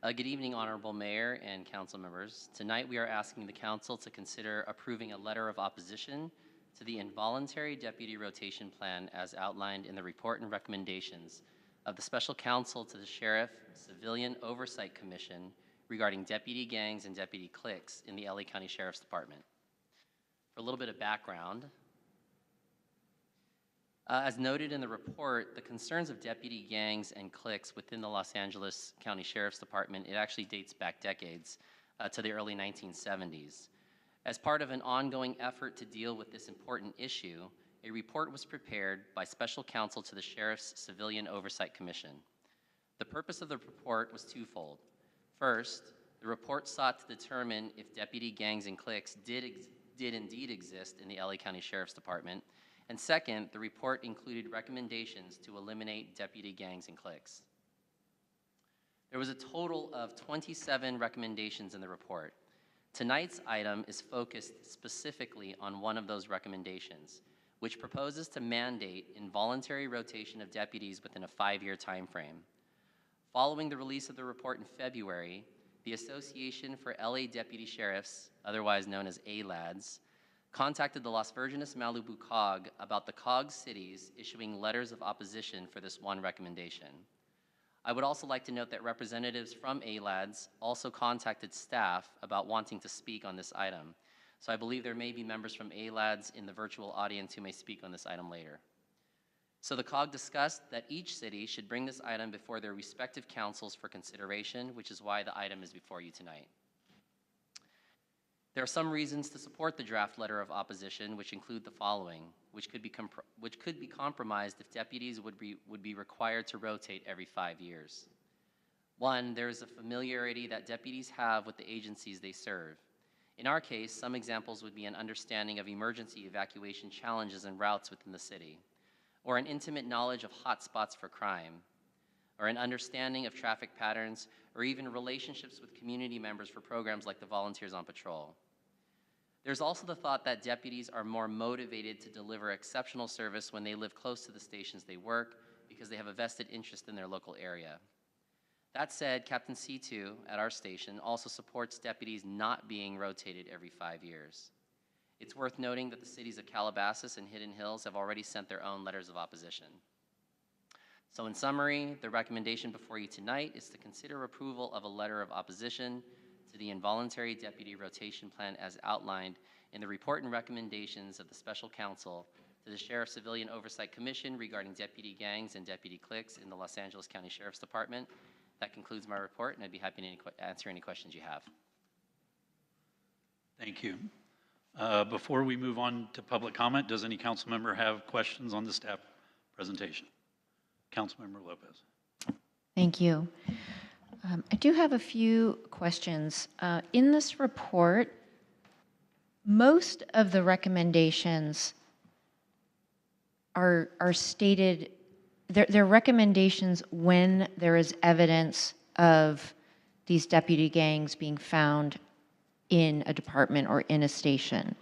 Good evening, Honorable Mayor and council members. Tonight we are asking the council to consider approving a letter of opposition to the involuntary deputy rotation plan as outlined in the report and recommendations of the special counsel to the Sheriff Civilian Oversight Commission regarding deputy gangs and deputy cliques in the LA County Sheriff's Department. For a little bit of background, as noted in the report, the concerns of deputy gangs and cliques within the Los Angeles County Sheriff's Department, it actually dates back decades to the early 1970s. As part of an ongoing effort to deal with this important issue, a report was prepared by special counsel to the Sheriff's Civilian Oversight Commission. The purpose of the report was twofold. First, the report sought to determine if deputy gangs and cliques did indeed exist in the LA County Sheriff's Department. And second, the report included recommendations to eliminate deputy gangs and cliques. There was a total of 27 recommendations in the report. Tonight's item is focused specifically on one of those recommendations, which proposes to mandate involuntary rotation of deputies within a 5-year time frame. Following the release of the report in February, the Association for LA Deputy Sheriffs, otherwise known as ALADS, contacted the Las Virgenes Malibu COG about the COG cities issuing letters of opposition for this one recommendation. I would also like to note that representatives from ALADS also contacted staff about wanting to speak on this item. So I believe there may be members from ALADS in the virtual audience who may speak on this item later. So the COG discussed that each city should bring this item before their respective councils for consideration, which is why the item is before you tonight. There are some reasons to support the draft letter of opposition, which include the following, which could be compromised if deputies would be required to rotate every 5 years. One, there is a familiarity that deputies have with the agencies they serve. In our case, some examples would be an understanding of emergency evacuation challenges and routes within the city, or an intimate knowledge of hotspots for crime, or an understanding of traffic patterns, or even relationships with community members for programs like the Volunteers on Patrol. There's also the thought that deputies are more motivated to deliver exceptional service when they live close to the stations they work because they have a vested interest in their local area. That said, Captain C2 at our station also supports deputies not being rotated every 5 years. It's worth noting that the cities of Calabasas and Hidden Hills have already sent their own letters of opposition. So in summary, the recommendation before you tonight is to consider approval of a letter of opposition to the involuntary deputy rotation plan as outlined in the report and recommendations of the Special Counsel to the Sheriff Civilian Oversight Commission regarding deputy gangs and deputy cliques in the Los Angeles County Sheriff's Department. That concludes my report, and I'd be happy to answer any questions you have. Thank you. Before we move on to public comment, does any council member have questions on the staff presentation? Councilmember Lopez. Thank you. I do have a few questions. In this report, most of the recommendations are stated, they're recommendations when there is evidence of these deputy gangs being found in a department or in a station.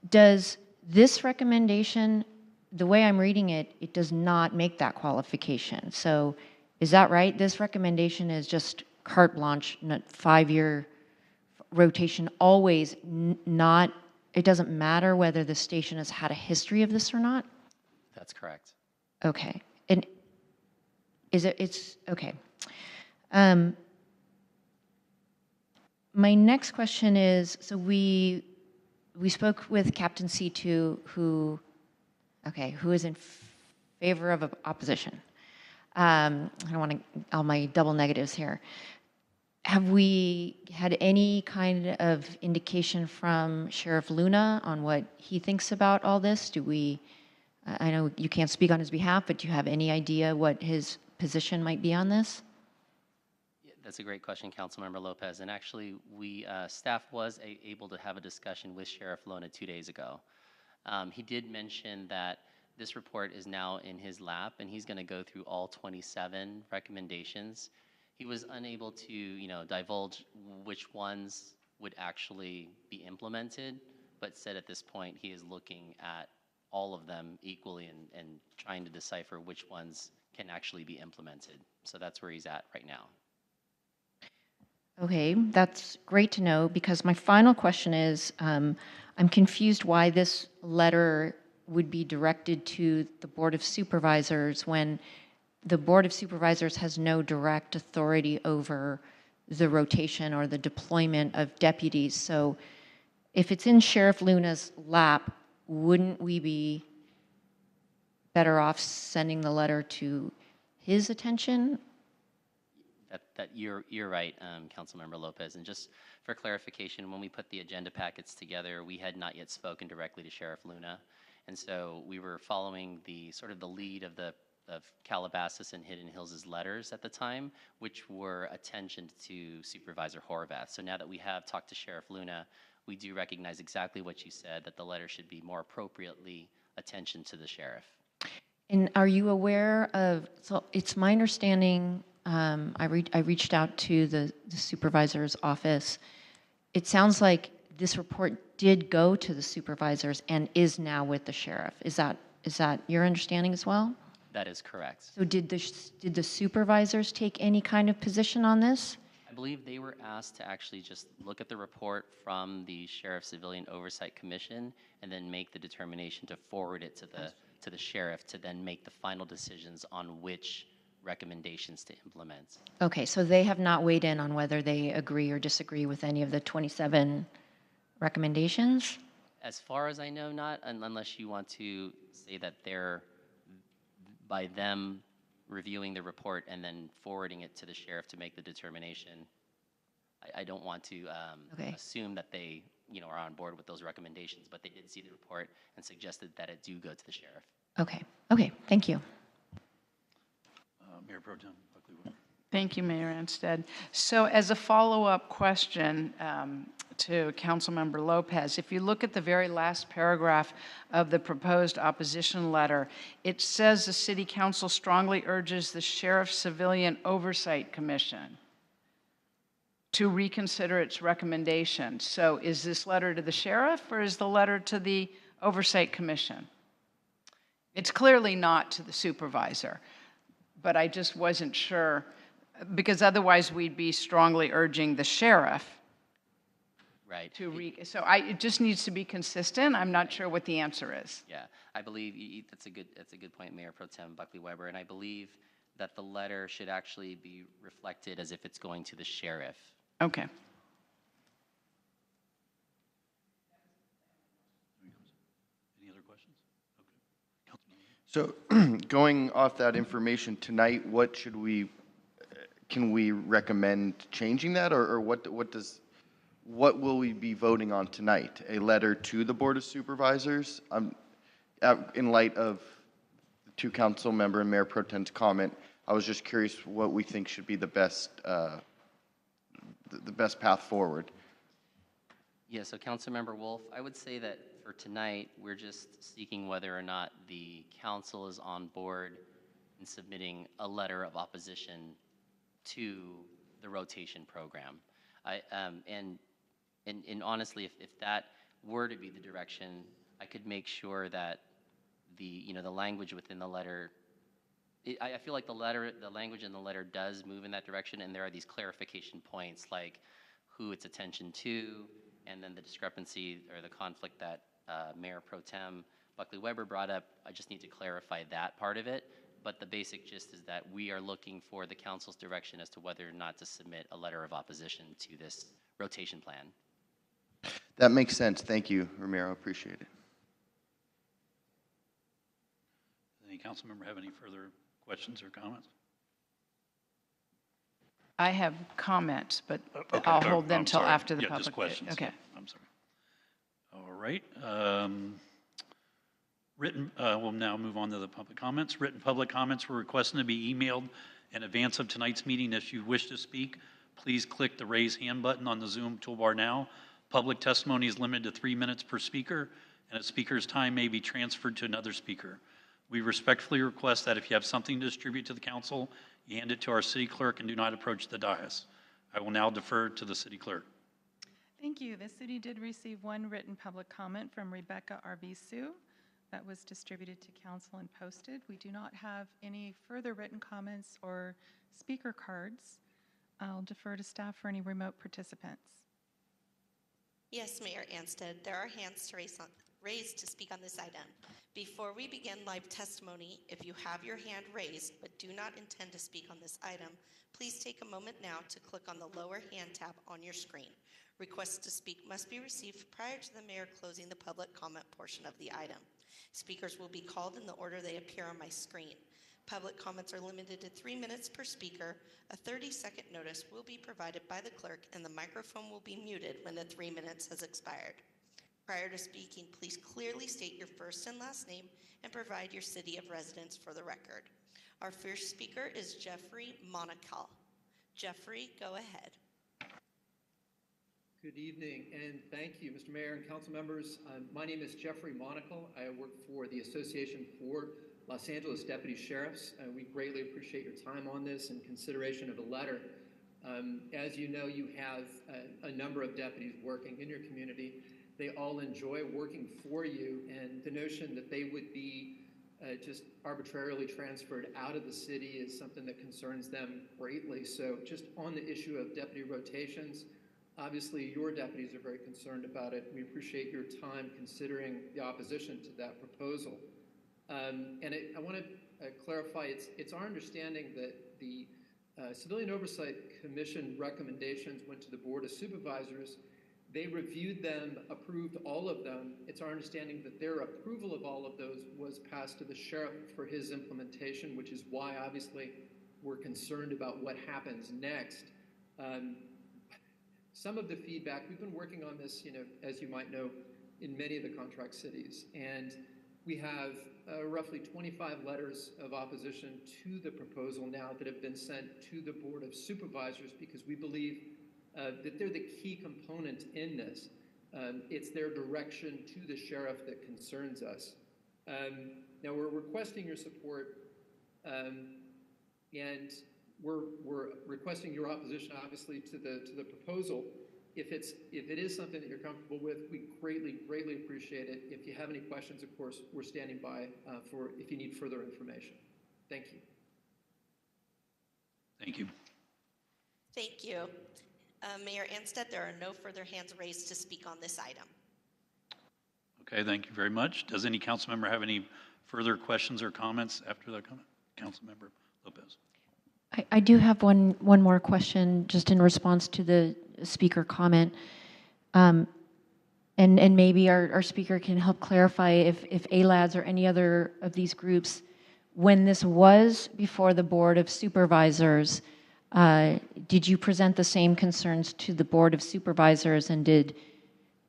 Does this recommendation, the way I'm reading it, it does not make that qualification. So is that right? This recommendation is just carte blanche, 5-year rotation, always not, it doesn't matter whether the station has had a history of this or not? That's correct. Okay. And it's, okay. My next question is, so we spoke with Captain C2 who is in favor of opposition. I don't want to, all my double negatives here. Have we had any kind of indication from Sheriff Luna on what he thinks about all this? Do we, I know you can't speak on his behalf, but do you have any idea what his position might be on this? Yeah, that's a great question, Councilmember Lopez. And actually, staff was able to have a discussion with Sheriff Luna 2 days ago. He did mention that this report is now in his lap, and he's going to go through all 27 recommendations. He was unable to, divulge which ones would actually be implemented, but said at this point he is looking at all of them equally and trying to decipher which ones can actually be implemented. So that's where he's at right now. Okay, that's great to know, because my final question is, I'm confused why this letter would be directed to the Board of Supervisors when the Board of Supervisors has no direct authority over the rotation or the deployment of deputies. So if it's in Sheriff Luna's lap, wouldn't we be better off sending the letter to his attention? You're right, Councilmember Lopez. And just for clarification, when we put the agenda packets together, we had not yet spoken directly to Sheriff Luna. And so we were following the sort of the lead of Calabasas and Hidden Hills' letters at the time, which were attention to Supervisor Horvath. So now that we have talked to Sheriff Luna, we do recognize exactly what you said, that the letter should be more appropriately attention to the sheriff. And are you aware of, so it's my understanding, I reached out to the supervisor's office. It sounds like this report did go to the supervisors and is now with the sheriff. Is that your understanding as well? That is correct. So did the supervisors take any kind of position on this? I believe they were asked to actually just look at the report from the Sheriff Civilian Oversight Commission and then make the determination to forward it to the sheriff to then make the final decisions on which recommendations to implement. Okay, so they have not weighed in on whether they agree or disagree with any of the 27 recommendations? As far as I know, not unless you want to say that they're, by them reviewing the report and then forwarding it to the sheriff to make the determination. I don't want to Okay. assume that they, are on board with those recommendations, but they did see the report and suggested that it do go to the sheriff. Okay, okay, thank you. Mayor Pro Tem Buckley. Thank you, Mayor Anstead. So as a follow-up question to Councilmember Lopez, if you look at the very last paragraph of the proposed opposition letter, it says the City Council strongly urges the Sheriff Civilian Oversight Commission to reconsider its recommendation. So is this letter to the sheriff or is the letter to the Oversight Commission? It's clearly not to the supervisor, but I just wasn't sure, because otherwise we'd be strongly urging the sheriff Right. so it just needs to be consistent. I'm not sure what the answer is. Yeah, I believe that's a good point, Mayor Pro Tem Buckley Weber, and I believe that the letter should actually be reflected as if it's going to the sheriff. Okay. Any other questions? Okay. So going off that information tonight, can we recommend changing that, or what will we be voting on tonight? A letter to the Board of Supervisors? In light of the two council member and Mayor Pro Tem's comment, I was just curious what we think should be the best path forward. Yeah, so Councilmember Wolf, I would say that for tonight, we're just seeking whether or not the council is on board in submitting a letter of opposition to the rotation program. And honestly, if that were to be the direction, I could make sure that the language within the letter, I feel like the language in the letter does move in that direction, and there are these clarification points like who it's attention to, and then the discrepancy or the conflict that Mayor Pro Tem Buckley Weber brought up. I just need to clarify that part of it. But the basic gist is that we are looking for the council's direction as to whether or not to submit a letter of opposition to this rotation plan. That makes sense. Thank you, Ramiro. Appreciate it. Any council member have any further questions or comments? I have comments, but Okay. I'll hold them I'm till sorry. after the Yeah, public. just questions. Okay. I'm sorry. All right. We'll now move on to the public comments. Written public comments were requested to be emailed in advance of tonight's meeting. If you wish to speak, please click the raise hand button on the Zoom toolbar now. Public testimony is limited to 3 minutes per speaker, and a speaker's time may be transferred to another speaker. We respectfully request that if you have something to distribute to the council, you hand it to our city clerk and do not approach the dais. I will now defer to the city clerk. Thank you. The city did receive one written public comment from Rebecca R.B. Sue that was distributed to council and posted. We do not have any further written comments or speaker cards. I'll defer to staff for any remote participants. Yes, Mayor Anstead, there are hands raised to speak on this item. Before we begin live testimony, if you have your hand raised but do not intend to speak on this item, please take a moment now to click on the lower hand tab on your screen. Requests to speak must be received prior to the mayor closing the public comment portion of the item. Speakers will be called in the order they appear on my screen. Public comments are limited to 3 minutes per speaker. A 30-second notice will be provided by the clerk, and the microphone will be muted when the 3 minutes has expired. Prior to speaking, please clearly state your first and last name and provide your city of residence for the record. Our first speaker is Jeffrey Monacal. Jeffrey, go ahead. Good evening, and thank you, Mr. Mayor and council members. My name is Jeffrey Monacal. I work for the Association for Los Angeles Deputy Sheriffs. We greatly appreciate your time on this and consideration of a letter. As you know, you have a number of deputies working in your community. They all enjoy working for you, and the notion that they would be just arbitrarily transferred out of the city is something that concerns them greatly. So just on the issue of deputy rotations, obviously your deputies are very concerned about it. We appreciate your time considering the opposition to that proposal. I want to clarify, it's our understanding that the Civilian Oversight Commission recommendations went to the Board of Supervisors. They reviewed them, approved all of them. It's our understanding that their approval of all of those was passed to the sheriff for his implementation, which is why obviously we're concerned about what happens next. Some of the feedback, we've been working on this, as you might know, in many of the contract cities, and we have roughly 25 letters of opposition to the proposal now that have been sent to the Board of Supervisors because we believe that they're the key component in this. It's their direction to the sheriff that concerns us. Now we're requesting your support, and we're requesting your opposition, obviously, to the proposal. If it is something that you're comfortable with, we greatly appreciate it. If you have any questions, of course, we're standing by if you need further information. Thank you. Thank you. Thank you. Mayor Anstead, there are no further hands raised to speak on this item. Okay, thank you very much. Does any council member have any further questions or comments after that comment? Councilmember Lopez. I do have one more question just in response to the speaker comment. And maybe our speaker can help clarify if ALADS or any other of these groups, when this was before the Board of Supervisors, did you present the same concerns to the Board of Supervisors, and did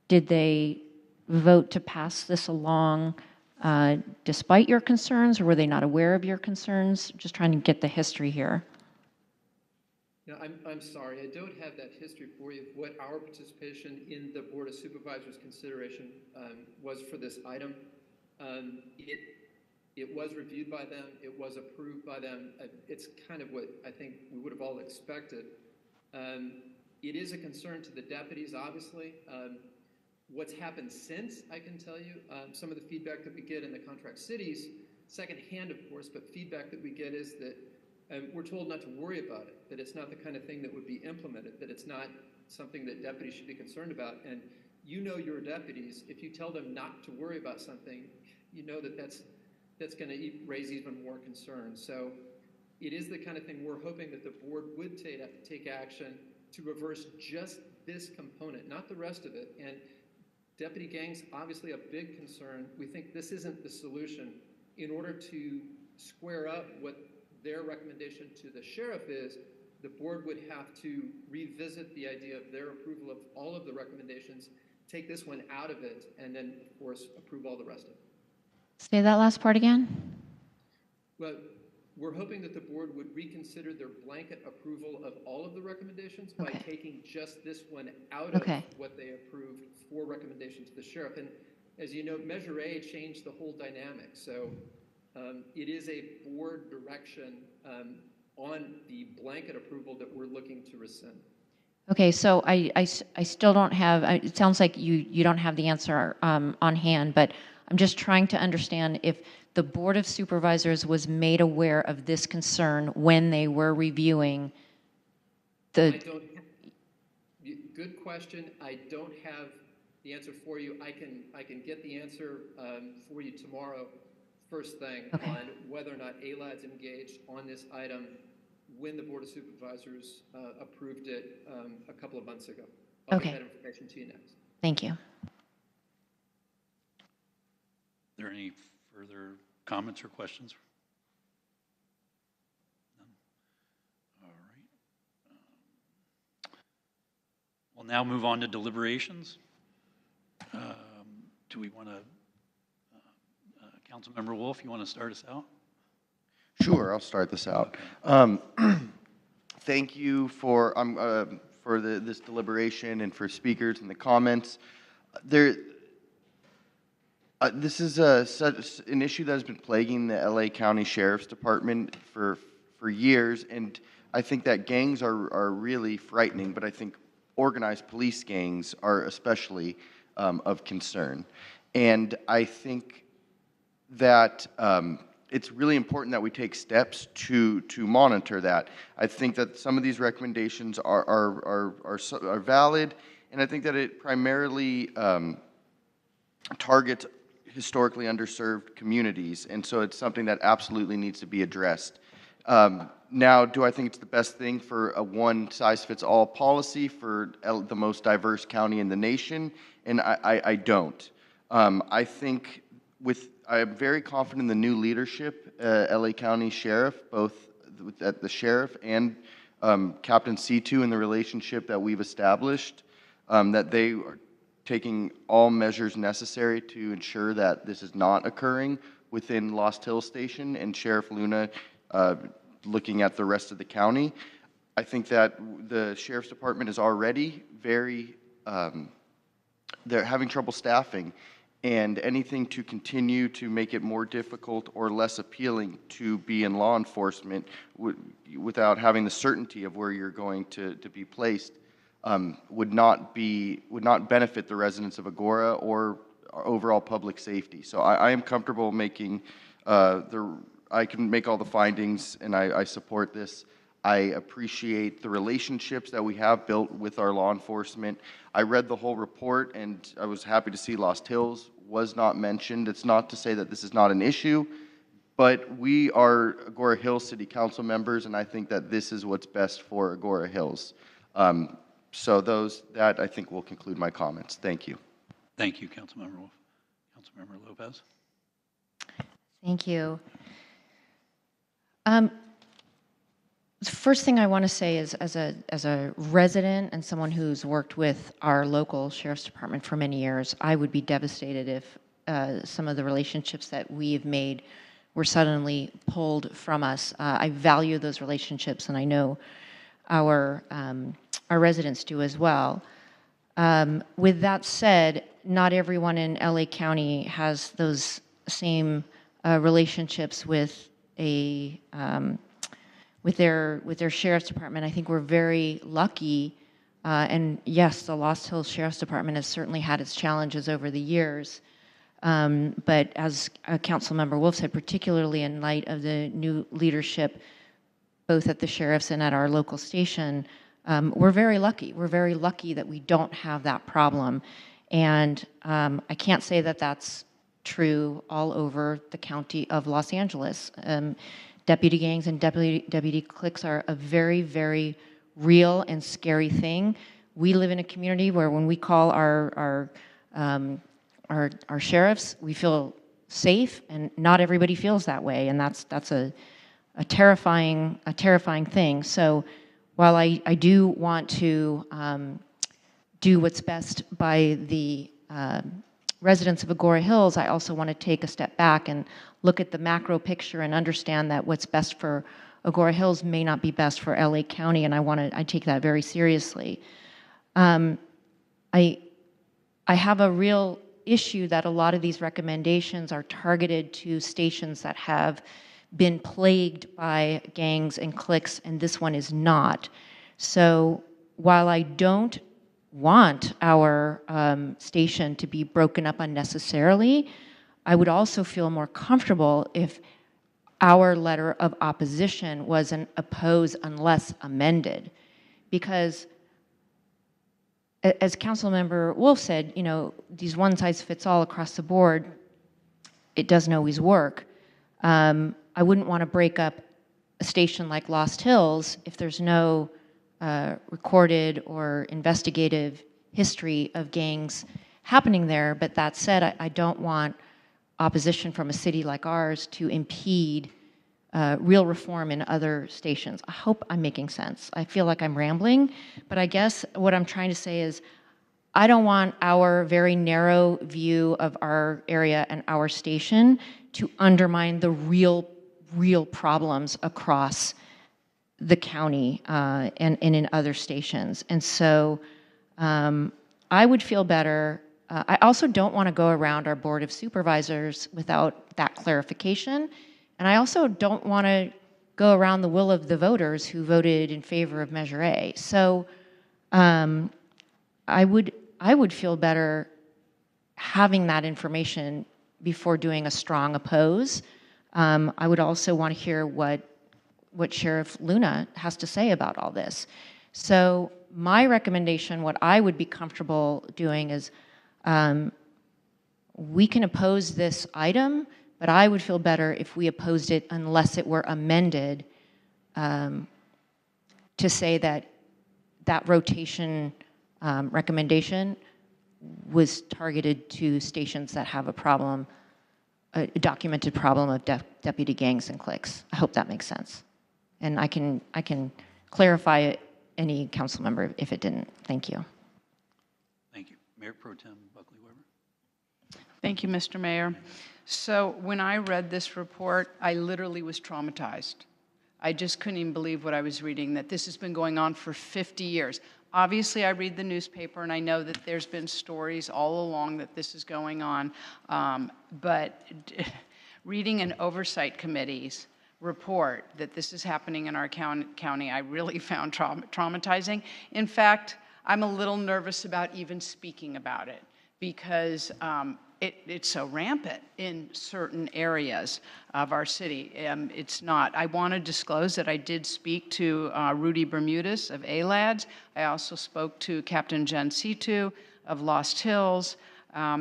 they vote to pass this along despite your concerns, or were they not aware of your concerns? Just trying to get the history here. No, I'm sorry, I don't have that history for you, what our participation in the Board of Supervisors consideration was for this item. It was reviewed by them, it was approved by them. It's kind of what I think we would have all expected. It is a concern to the deputies, obviously. What's happened since, I can tell you, some of the feedback that we get in the contract cities, secondhand, of course, but feedback that we get is that we're told not to worry about it, that it's not the kind of thing that would be implemented, that it's not something that deputies should be concerned about. And you know your deputies, if you tell them not to worry about something, you know that that's going to raise even more concern. So it is the kind of thing we're hoping that the board would take action to reverse just this component, not the rest of it. And deputy gangs, obviously a big concern. We think this isn't the solution. In order to square up what their recommendation to the sheriff is, the board would have to revisit the idea of their approval of all of the recommendations, take this one out of it, and then, of course, approve all the rest of it. Say that last part again. Well, we're hoping that the board would reconsider their blanket approval of all of the recommendations by taking just this one out of what they approved for recommendation to the sheriff. And as you know, Measure A changed the whole dynamic. So it is a board direction on the blanket approval that we're looking to rescind. Okay, so I still don't have, it sounds like you don't have the answer on hand, but I'm just trying to understand if the Board of Supervisors was made aware of this concern when they were reviewing the... Good question. I don't have the answer for you. I can get the answer for you tomorrow, first thing, on whether or not ALAD's engaged on this item when the Board of Supervisors approved it a couple of months ago. I'll get that information to you next. Thank you. Are there any further comments or questions? None? All right. We'll now move on to deliberations. Do we want to, Councilmember Wolf, you want to start us out? Sure, I'll start this out. Thank you for this deliberation and for speakers and the comments. This is such an issue that has been plaguing the LA County Sheriff's Department for years, and I think that gangs are really frightening, but I think organized police gangs are especially of concern. And I think that it's really important that we take steps to monitor that. I think that some of these recommendations are valid, and I think that it primarily targets historically underserved communities, and so it's something that absolutely needs to be addressed. Now, do I think it's the best thing for a one-size-fits-all policy for the most diverse county in the nation? And I don't. I think I'm very confident in the new leadership, LA County Sheriff, both at the sheriff and Captain C2 in the relationship that we've established, that they are taking all measures necessary to ensure that this is not occurring within Lost Hills Station, and Sheriff Luna looking at the rest of the county. I think that the Sheriff's Department is already they're having trouble staffing, and anything to continue to make it more difficult or less appealing to be in law enforcement without having the certainty of where you're going to be placed would not benefit the residents of Agoura or our overall public safety. So I am comfortable making I can make all the findings, and I support this. I appreciate the relationships that we have built with our law enforcement. I read the whole report, and I was happy to see Lost Hills was not mentioned. It's not to say that this is not an issue, but we are Agoura Hills City Council members, and I think that this is what's best for Agoura Hills. So that I think will conclude my comments. Thank you. Thank you, Councilmember Wolf. Councilmember Lopez. Thank you. The first thing I want to say is, as a resident and someone who's worked with our local sheriff's department for many years, I would be devastated if some of the relationships that we've made were suddenly pulled from us. I value those relationships, and I know our residents do as well. With that said, not everyone in LA County has those same relationships with their sheriff's department. I think we're very lucky, and yes, the Lost Hills Sheriff's Department has certainly had its challenges over the years. But as Councilmember Wolf said, particularly in light of the new leadership, both at the sheriff's and at our local station, we're very lucky. We're very lucky that we don't have that problem. And I can't say that that's true all over the county of Los Angeles. Deputy gangs and deputy cliques are a very, very real and scary thing. We live in a community where when we call our sheriffs, we feel safe, and not everybody feels that way, and that's a terrifying thing. So while I do want to do what's best by the residents of Agoura Hills, I also want to take a step back and look at the macro picture and understand that what's best for Agoura Hills may not be best for LA County, and I take that very seriously. I have a real issue that a lot of these recommendations are targeted to stations that have been plagued by gangs and cliques, and this one is not. So while I don't want our station to be broken up unnecessarily, I would also feel more comfortable if our letter of opposition was an oppose unless amended. Because as Councilmember Wolf said, you know, these one size fits all across the board, it doesn't always work. I wouldn't want to break up a station like Lost Hills if there's no recorded or investigative history of gangs happening there. But that said, I don't want opposition from a city like ours to impede real reform in other stations. I hope I'm making sense. I feel like I'm rambling, but I guess what I'm trying to say is I don't want our very narrow view of our area and our station to undermine the real problems across the county and in other stations. And so I would feel better. I also don't want to go around our Board of Supervisors without that clarification. And I also don't want to go around the will of the voters who voted in favor of Measure A. So I would feel better having that information before doing a strong oppose. I would also want to hear what Sheriff Luna has to say about all this. So my recommendation, what I would be comfortable doing is we can oppose this item, but I would feel better if we opposed it unless it were amended to say that that rotation recommendation was targeted to stations that have a problem, a documented problem of deputy gangs and cliques. I hope that makes sense. And I can clarify any council member if it didn't. Thank you. Thank you. Mayor Pro Tem Buckley Weber. Thank you, Mr. Mayor. So when I read this report, I literally was traumatized. I just couldn't even believe what I was reading, that this has been going on for 50 years. Obviously, I read the newspaper, and I know that there's been stories all along that this is going on. But reading an oversight committee's report that this is happening in our county, I really found traumatizing. In fact, I'm a little nervous about even speaking about it because it's so rampant in certain areas of our city. It's not. I want to disclose that I did speak to Rudy Bermudez of ALADS. I also spoke to Captain Jen Situ of Lost Hills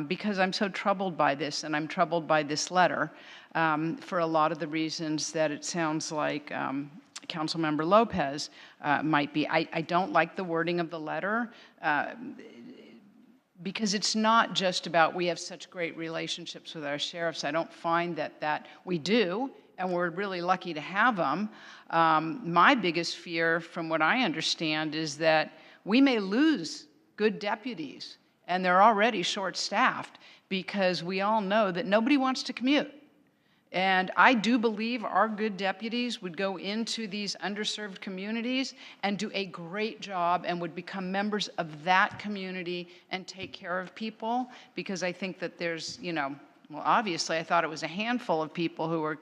because I'm so troubled by this, and I'm troubled by this letter for a lot of the reasons that it sounds like Councilmember Lopez might be. I don't like the wording of the letter. Because it's not just about we have such great relationships with our sheriffs. I don't find that we do, and we're really lucky to have them. My biggest fear, from what I understand, is that we may lose good deputies, and they're already short-staffed, because we all know that nobody wants to commute. And I do believe our good deputies would go into these underserved communities and do a great job and would become members of that community and take care of people, because I think that there's, well, obviously I thought it was a handful of people who were,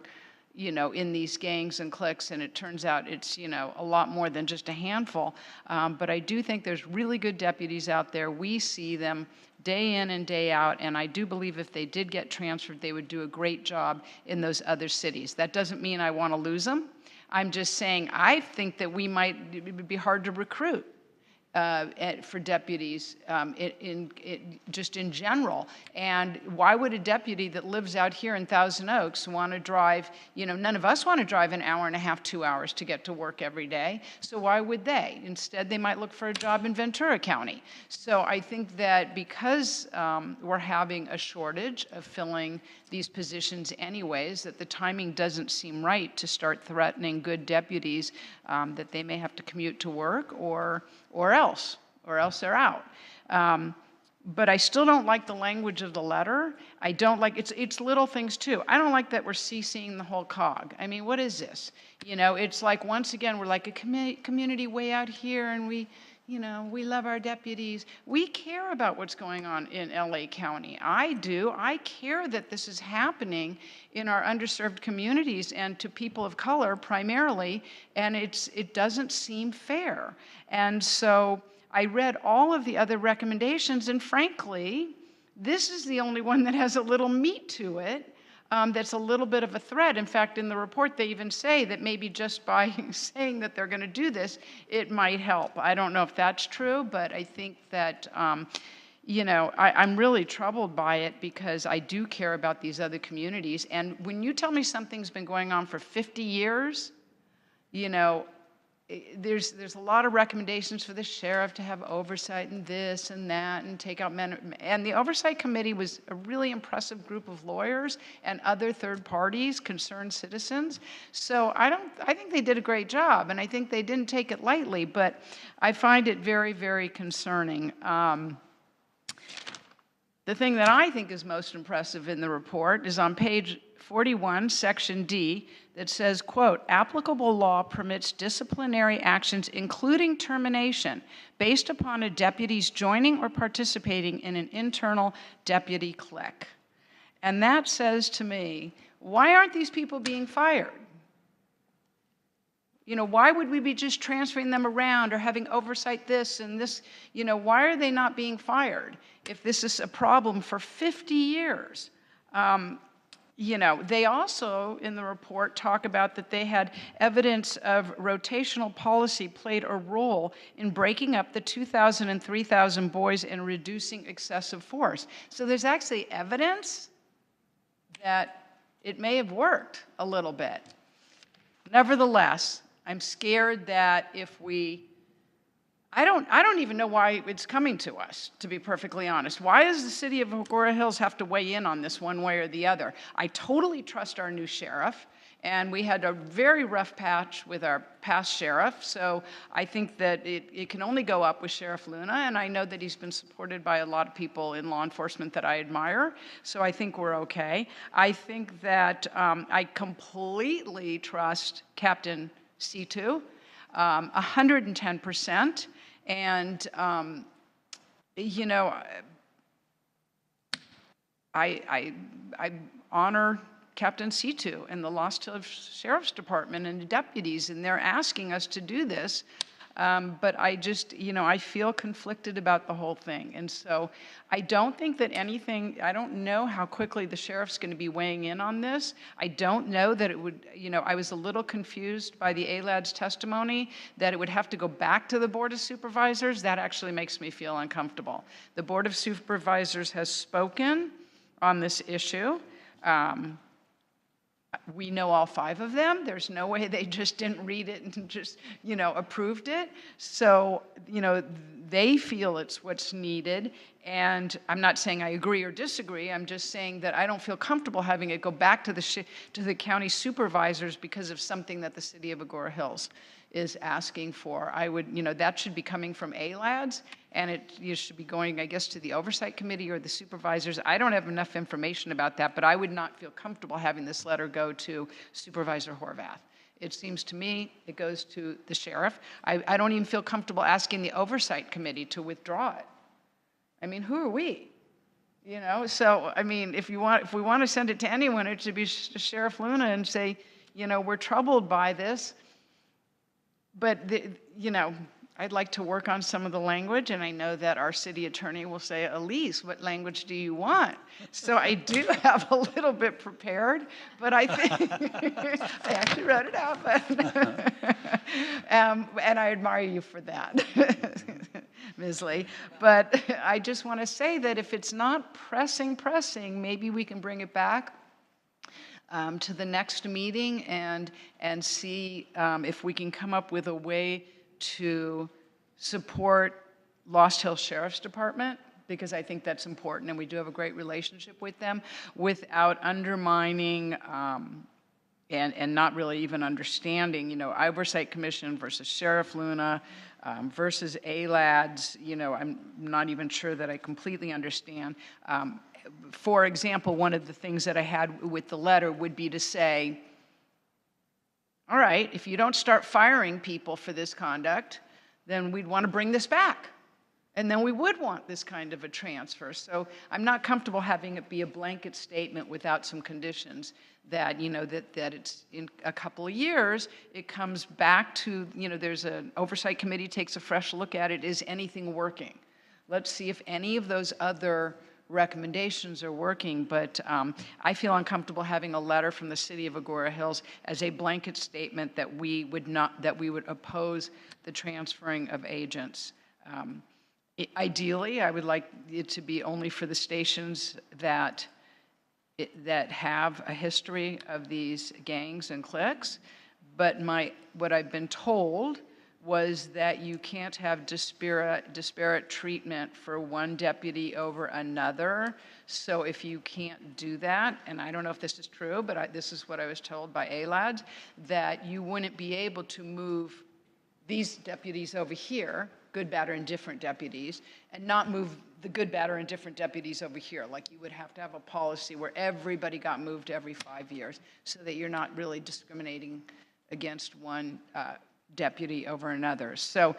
in these gangs and cliques, and it turns out it's, a lot more than just a handful. But I do think there's really good deputies out there. We see them day in and day out, and I do believe if they did get transferred, they would do a great job in those other cities. That doesn't mean I want to lose them. I'm just saying I think that it would be hard to recruit for deputies just in general. And why would a deputy that lives out here in Thousand Oaks want to drive, none of us want to drive an hour and a half, 2 hours to get to work every day. So why would they? Instead, they might look for a job in Ventura County. So I think that because we're having a shortage of filling these positions anyways, that the timing doesn't seem right to start threatening good deputies that they may have to commute to work or else they're out. But I still don't like the language of the letter. I don't like, it's little things too. I don't like that we're CCing the whole cog. I mean, what is this? It's like, once again, we're like a community way out here, and we love our deputies. We care about what's going on in LA County. I do. I care that this is happening in our underserved communities and to people of color primarily, and it doesn't seem fair. And so I read all of the other recommendations, and frankly, this is the only one that has a little meat to it. That's a little bit of a threat. In fact, in the report, they even say that maybe just by saying that they're going to do this, it might help. I don't know if that's true, but I think that, I'm really troubled by it because I do care about these other communities. And when you tell me something's been going on for 50 years, there's a lot of recommendations for the sheriff to have oversight and this and that and take out men. And the oversight committee was a really impressive group of lawyers and other third parties, concerned citizens. So I think they did a great job, and I think they didn't take it lightly, but I find it very, very concerning. The thing that I think is most impressive in the report is on page 41, section D, that says, quote, applicable law permits disciplinary actions, including termination, based upon a deputy's joining or participating in an internal deputy clique. And that says to me, why aren't these people being fired? Why would we be just transferring them around or having oversight this and this? Why are they not being fired if this is a problem for 50 years? You know, they also, in the report, talk about that they had evidence of rotational policy played a role in breaking up the 2,000 and 3,000 boys and reducing excessive force. So there's actually evidence that it may have worked a little bit. Nevertheless, I'm scared that if we I don't even know why it's coming to us, to be perfectly honest. Why does the city of Agoura Hills have to weigh in on this one way or the other? I totally trust our new sheriff, and we had a very rough patch with our past sheriff, so I think that it can only go up with Sheriff Luna, and I know that he's been supported by a lot of people in law enforcement that I admire, so I think we're okay. I think that I completely trust Captain C2, 110%. And, you know, I honor Captain C2 and the Lost Hills Sheriff's Department and the deputies, and they're asking us to do this. But I just, you know, I feel conflicted about the whole thing. And so I don't think that anything, I don't know how quickly the sheriff's going to be weighing in on this. I don't know that it would, you know, I was a little confused by the ALAD's testimony that it would have to go back to the Board of Supervisors. That actually makes me feel uncomfortable. The Board of Supervisors has spoken on this issue. We know all 5 of them. There's no way they just didn't read it and just, you know, approved it. So, you know, they feel it's what's needed. And I'm not saying I agree or disagree. I'm just saying that I don't feel comfortable having it go back to the county supervisors because of something that the city of Agoura Hills is asking for. I would, you know, that should be coming from ALADS, and you should be going, I guess, to the oversight committee or the supervisors. I don't have enough information about that, but I would not feel comfortable having this letter go to Supervisor Horvath. It seems to me it goes to the sheriff. I don't even feel comfortable asking the oversight committee to withdraw it. I mean, who are we? You know, so I mean, if we want to send it to anyone, it should be Sheriff Luna and say, you know, we're troubled by this. But, you know, I'd like to work on some of the language, and I know that our city attorney will say, Elise, what language do you want? So I do have a little bit prepared, but I think, I actually wrote it out, but and I admire you for that, Ms. Lee. But I just want to say that if it's not pressing, maybe we can bring it back to the next meeting and see if we can come up with a way to support Lost Hills Sheriff's Department, because I think that's important and we do have a great relationship with them, without undermining and not really even understanding, you know, Oversight Commission versus Sheriff Luna versus ALADS. You know, I'm not even sure that I completely understand. For example, one of the things that I had with the letter would be to say, all right, if you don't start firing people for this conduct, then we'd want to bring this back. And then we would want this kind of a transfer. So I'm not comfortable having it be a blanket statement without some conditions that, you know, that it's in a couple of years, it comes back to, you know, there's an oversight committee takes a fresh look at it. Is anything working? Let's see if any of those other recommendations are working, but I feel uncomfortable having a letter from the city of Agoura Hills as a blanket statement that we would oppose the transferring of agents. Ideally, I would like it to be only for the stations that have a history of these gangs and cliques, but what I've been told was that you can't have disparate treatment for one deputy over another. So if you can't do that, and I don't know if this is true, but this is what I was told by ALAD, that you wouldn't be able to move these deputies over here, good, bad, or indifferent deputies, and not move the good, bad, or indifferent deputies over here. Like you would have to have a policy where everybody got moved every 5 years so that you're not really discriminating against one deputy over another. So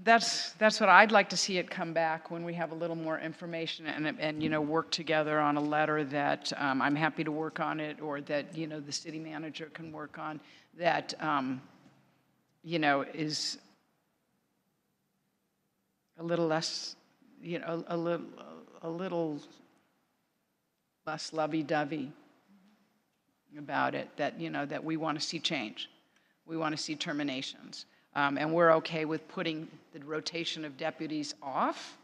that's what I'd like to see it come back when we have a little more information and you know, work together on a letter that I'm happy to work on it, or that, you know, the city manager can work on, that you know, is a little less, you know, a little less lovey-dovey about it, that, that we want to see change. We want to see terminations. And we're okay with putting the rotation of deputies off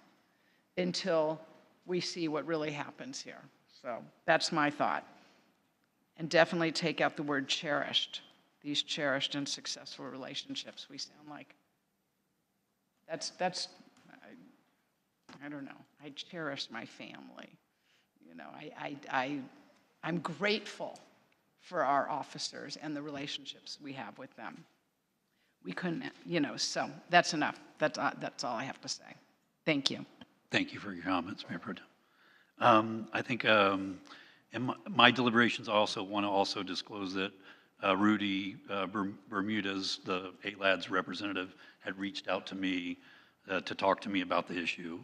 until we see what really happens here. So that's my thought. And definitely take out the word cherished. These cherished and successful relationships, we sound like. I don't know. I cherish my family. I'm grateful for our officers and the relationships we have with them. We couldn't, so that's enough. That's all I have to say. Thank you. Thank you for your comments, Mayor Pro Tem. I think in my deliberations, I also want to disclose that Rudy Bermudez, the ALAD's representative, had reached out to me to talk to me about the issue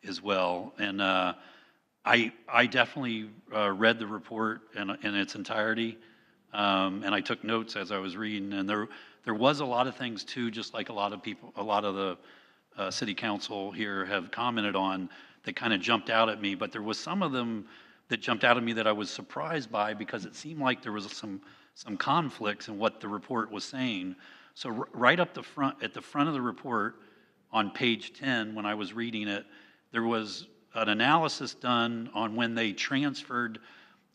as well. And I definitely read the report in its entirety, and I took notes as I was reading. And there was a lot of things too, just like a lot of the city council here have commented on, that kind of jumped out at me. But there was some of them that jumped out at me that I was surprised by, because it seemed like there was some conflicts in what the report was saying. So right up at the front of the report on page 10, when I was reading it, there was an analysis done on when they transferred,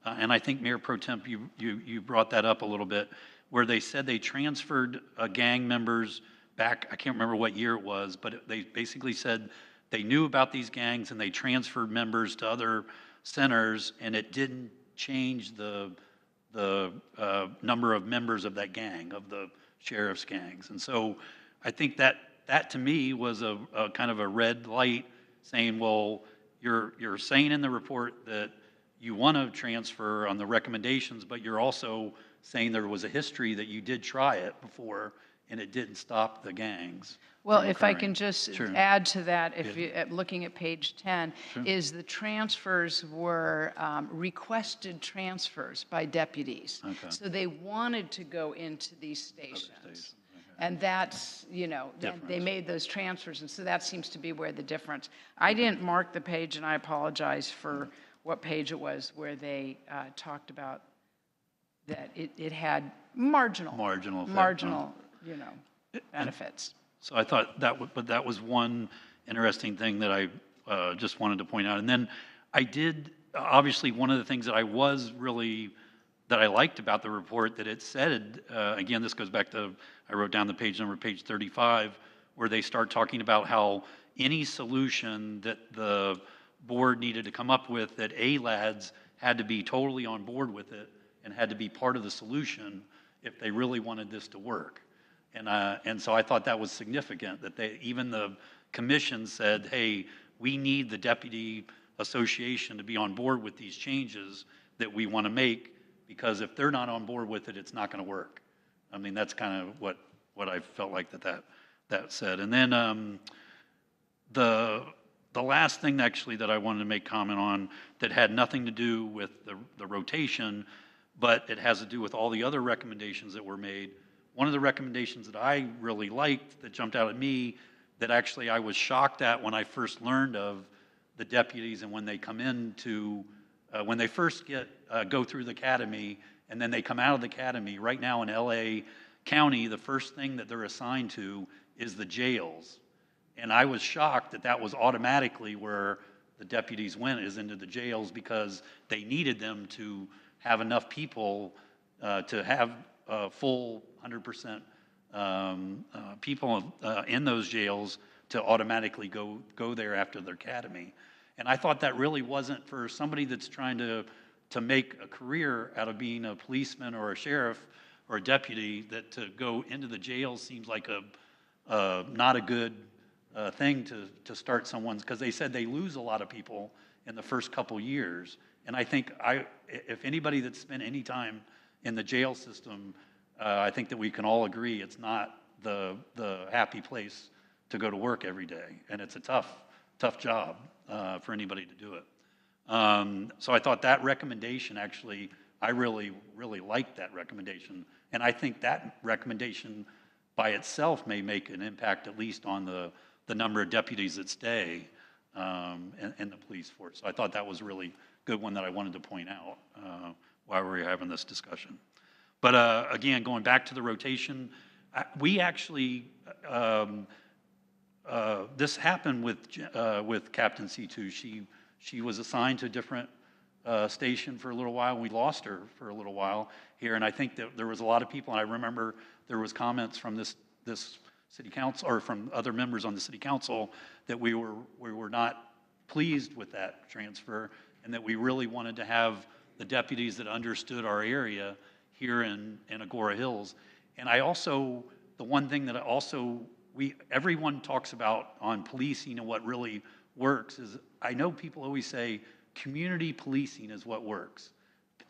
and I think Mayor Pro Temp, you brought that up a little bit, where they said they transferred gang members back, I can't remember what year it was, but they basically said they knew about these gangs and they transferred members to other centers, and it didn't change the number of members of that gang, of the sheriff's gangs. And so I think that to me was a kind of a red light, saying, well, you're saying in the report that you want to transfer on the recommendations, but you're also saying there was a history that you did try it before and it didn't stop the gangs. Well, if I can just add to that, if you, looking at page 10, is the transfers were requested transfers by deputies. Okay. So they wanted to go into these stations. And that's, they made those transfers, and so that seems to be where the difference. I didn't mark the page, and I apologize for what page it was, where they talked about that it had marginal benefits. So I thought that was one interesting thing that I just wanted to point out. And then I did, obviously, one of the things that I liked about the report, that it said, again, this goes back to, I wrote down the page number, page 35, where they start talking about how any solution that the board needed to come up with, that ALADs had to be totally on board with it and had to be part of the solution if they really wanted this to work. And so I thought that was significant, that even the commission said, hey, we need the deputy association to be on board with these changes that we want to make, because if they're not on board with it, it's not going to work. I mean, that's kind of what I felt like that said. And then the last thing actually that I wanted to make comment on, that had nothing to do with the rotation, but it has to do with all the other recommendations that were made. One of the recommendations that I really liked, that jumped out at me, that actually I was shocked at when I first learned of the deputies, and when they come into, when they first go through the academy, and then they come out of the academy. Right now in LA County, the first thing that they're assigned to is the jails. And I was shocked that was automatically where the deputies went, is into the jails, because they needed them to have enough people to have full 100% people in those jails to automatically go there after their academy. And I thought that really wasn't, for somebody that's trying to make a career out of being a policeman or a sheriff or a deputy, that to go into the jails seems like not a good thing to start someone's, because they said they lose a lot of people in the first couple years. And I think if anybody that's spent any time in the jail system, I think that we can all agree it's not the happy place to go to work every day, and it's a tough job for anybody to do it. So I thought that recommendation, actually, I really liked that recommendation, and I think that recommendation by itself may make an impact, at least on the number of deputies that stay in the police force. So I thought that was really good one that I wanted to point out while we were having this discussion. But again, going back to the rotation, we actually, this happened with Captain C2. She was assigned to a different station for a little while. We lost her for a little while here, and I think that there was a lot of people, and I remember there was comments from this city council, or from other members on the city council, that we were not pleased with that transfer, and that we really wanted to have the deputies that understood our area here in Agoura Hills. And I also, the one thing that everyone talks about on policing and what really works is, I know people always say community policing is what works.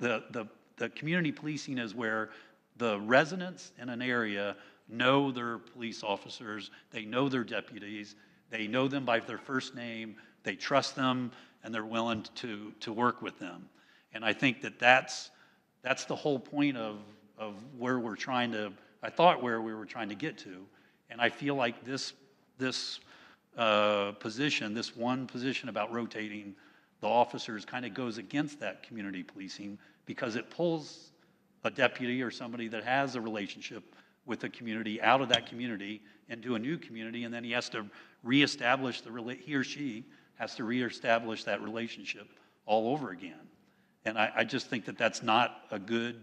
The community policing is where the residents in an area know their police officers, they know their deputies, they know them by their first name, they trust them, and they're willing to work with them. And I think that that's the whole point of where we're trying to, I thought where we were trying to get to. And I feel like this position, this one position about rotating the officers, kind of goes against that community policing, because it pulls a deputy or somebody that has a relationship with the community out of that community into a new community, and then he has to reestablish he or she has to reestablish that relationship all over again. And I just think that that's not a good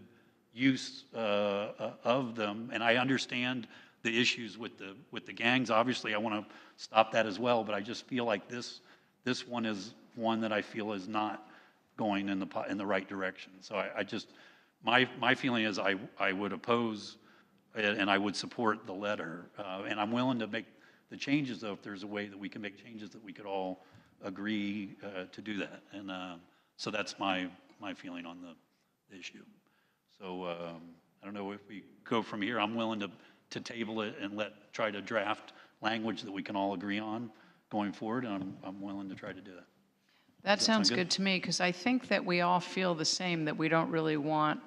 use of them. And I understand the issues with the gangs. Obviously, I want to stop that as well. But I just feel like this one is one that I feel is not going in the right direction. So I just my feeling is I would oppose it, and I would support the letter. And I'm willing to make the changes, though, if there's a way that we can make changes that we could all agree to do that. And so that's my feeling on the issue. So I don't know if we go from here. I'm willing to table it and try to draft language that we can all agree on going forward, and I'm willing to try to do that. That sounds good to me, because I think that we all feel the same, that we don't really want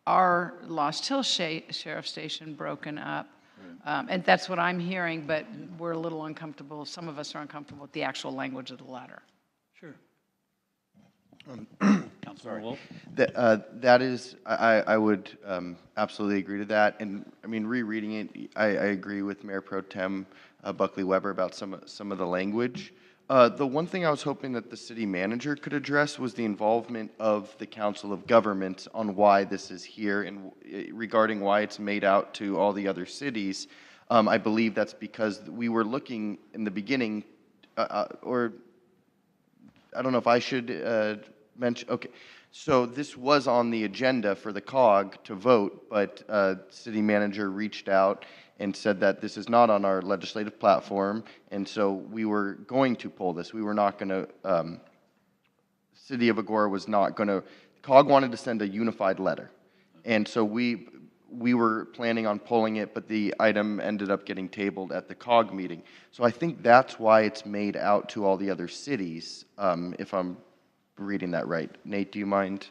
our Lost Hills Sheriff Station broken up. And that's what I'm hearing, but we're a little uncomfortable. Some of us are uncomfortable with the actual language of the letter. Sure. Councilor Wolf? That is, I would absolutely agree to that. And I mean, rereading it, I agree with Mayor Pro Tem Buckley Weber about some of the language. The one thing I was hoping that the city manager could address was the involvement of the Council of Governments on why this is here, and regarding why it's made out to all the other cities. I believe that's because we were looking in the beginning, or I don't know if I should mention, okay. So this was on the agenda for the COG to vote, but city manager reached out and said that this is not on our legislative platform, and so we were going to pull this. We were not going to, City of Agoura was not going to, COG wanted to send a unified letter, and so we were planning on pulling it, but the item ended up getting tabled at the COG meeting. So I think that's why it's made out to all the other cities, if I'm reading that right. Nate, do you mind?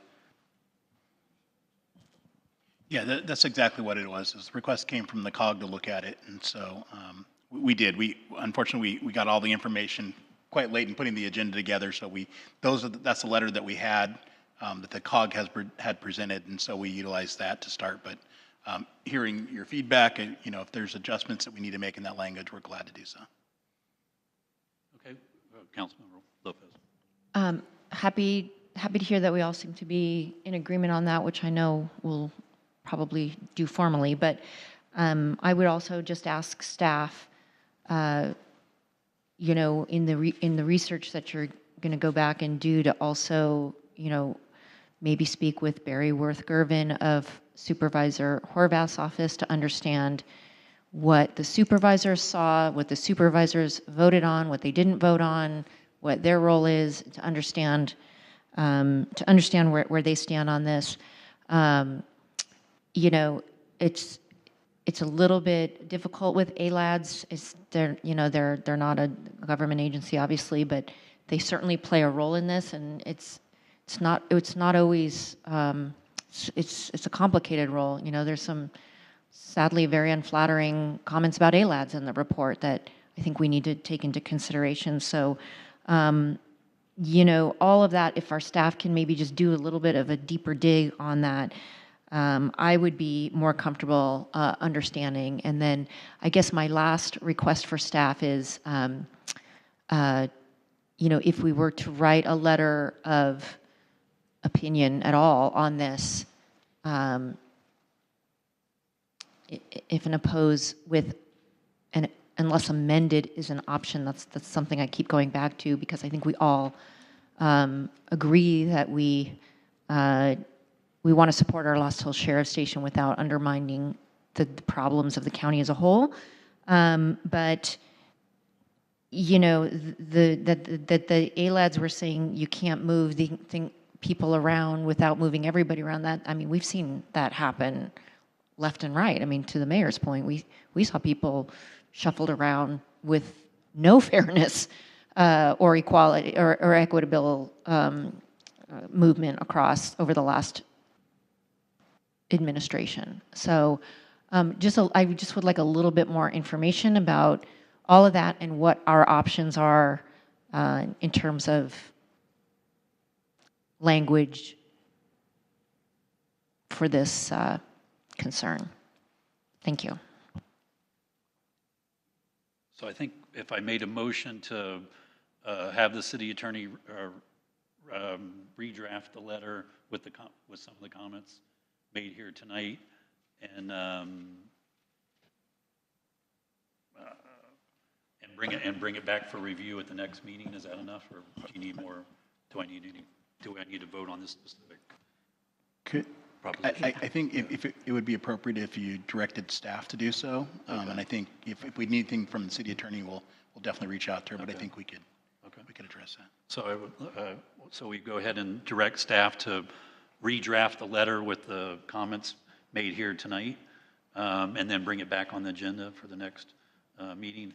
Yeah, that's exactly what it was. The request came from the COG to look at it, and so we did. Unfortunately, we got all the information quite late in putting the agenda together, so that's the letter that we had, that the COG had presented, and so we utilized that to start. But hearing your feedback, and if there's adjustments that we need to make in that language, we're glad to do so. Okay, Councilmember Lopez. Happy to hear that we all seem to be in agreement on that, which I know we'll probably do formally. But I would also just ask staff, in the research that you're going to go back and do, to also, maybe speak with Barry Worth-Gervin of Supervisor Horvath's office to understand what the supervisors saw, what the supervisors voted on, what they didn't vote on, what their role is, to understand where they stand on this. It's a little bit difficult with ALADs. They're not a government agency, obviously, but they certainly play a role in this, and it's not always it's a complicated role. There's some sadly very unflattering comments about ALADs in the report that I think we need to take into consideration. So all of that, if our staff can maybe just do a little bit of a deeper dig on that, I would be more comfortable understanding. And then I guess my last request for staff is, if we were to write a letter of opinion at all on this, if an oppose with an unless amended is an option, that's something I keep going back to, because I think we all agree that we want to support our Lost Hills Sheriff Station without undermining the problems of the county as a whole. But that the ALADs were saying you can't move the people around without moving everybody around. That, I mean, we've seen that happen left and right. I mean, to the mayor's point, we saw people shuffled around with no fairness or equality or equitable movement across over the last administration. So I just would like a little bit more information about all of that and what our options are in terms of language for this concern. Thank you. So I think if I made a motion to have the city attorney redraft the letter with some of the comments made here tonight, and bring it back for review at the next meeting, is that enough, or do you need more? Do I need to vote on this specific proposition? I think if it would be appropriate if you directed staff to do so. And I think if we need anything from the city attorney, we'll definitely reach out to her, but I think we could address that. So I would, so we go ahead and direct staff to redraft the letter with the comments made here tonight, and then bring it back on the agenda for the next meeting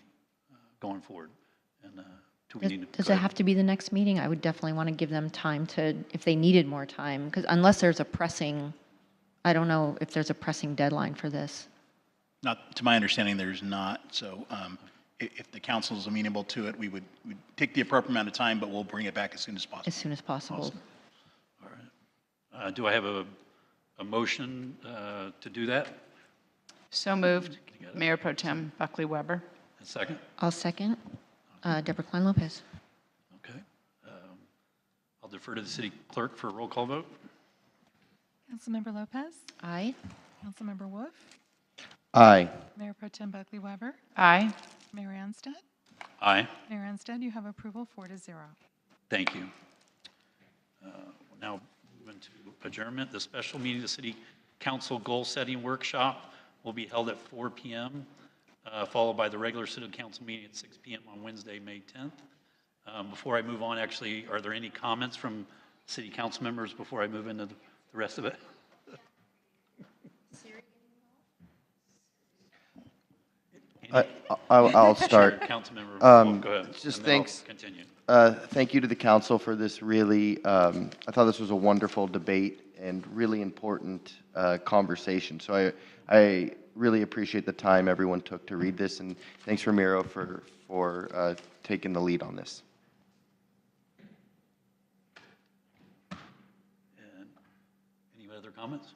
going forward. And does it have to be the next meeting? I would definitely want to give them time to, if they needed more time, because unless there's a pressing, I don't know if there's a pressing deadline for this. Not to my understanding, there's not. So if the council is amenable to it, we'd take the appropriate amount of time, but we'll bring it back as soon as possible. As soon as possible. Awesome. All right. Do I have a motion to do that? So moved. Mayor Pro Tem Buckley Weber. A second? I'll second. Deborah Klein Lopez. Okay. I'll defer to the city clerk for a roll call vote. Councilmember Lopez? Aye. Councilmember Wolf? Aye. Mayor Pro Tem Buckley Weber? Aye. Mayor Anstead? Aye. Mayor Anstead, you have approval 4-0. Thank you. We'll now move into adjournment. The special meeting of the City Council Goal Setting Workshop will be held at 4 p.m., followed by the regular City Council meeting at 6 p.m. on Wednesday, May 10th. Before I move on, actually, are there any comments from City Council members before I move into the rest of it? I'll start. Councilmember, go ahead. Just and then thanks. I'll continue. Thank you to the council for this really, I thought this was a wonderful debate and really important conversation. So I really appreciate the time everyone took to read this, and thanks Ramiro for taking the lead on this. And any other comments?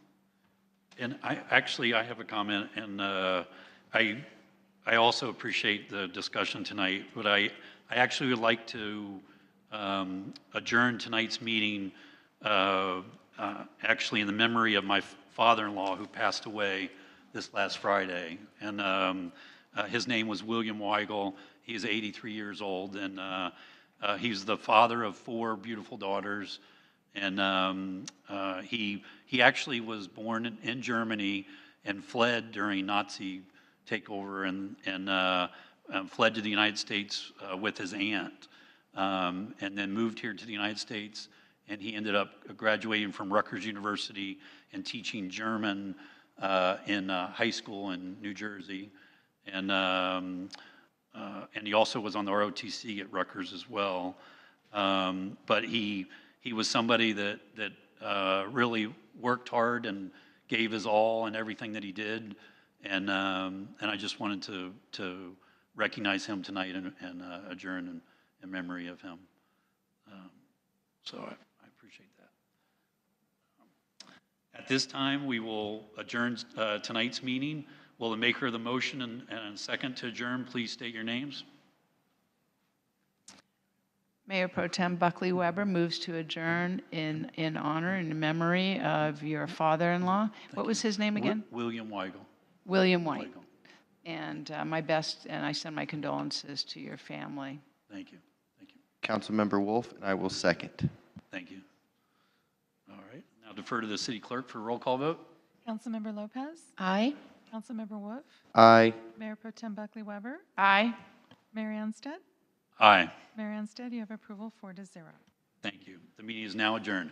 And I have a comment, and I also appreciate the discussion tonight, but I actually would like to adjourn tonight's meeting actually in the memory of my father-in-law who passed away this last Friday. And his name was William Weigel. He's 83 years old, and he's the father of 4 beautiful daughters. And he actually was born in Germany and fled during Nazi takeover and fled to the United States with his aunt, and then moved here to the United States. And he ended up graduating from Rutgers University and teaching German in high school in New Jersey. And he also was on the ROTC at Rutgers as well. But he was somebody that really worked hard and gave his all in everything that he did. And I just wanted to recognize him tonight and adjourn in memory of him. So I appreciate that. At this time, we will adjourn tonight's meeting. Will the maker of the motion and second to adjourn please state your names? Mayor Pro Tem Buckley Weber moves to adjourn in honor and in memory of your father-in-law. What was his name again? William Weigel. William White. And my best, and I send my condolences to your family. Thank you. Thank you. Councilmember Wolf, and I will second. Thank you. All right. Now defer to the city clerk for a roll call vote. Councilmember Lopez? Aye. Councilmember Wolf? Aye. Mayor Pro Tem Buckley Weber? Aye. Mayor Anstead? Aye. Mayor Anstead, you have approval 4-0. Thank you. The meeting is now adjourned.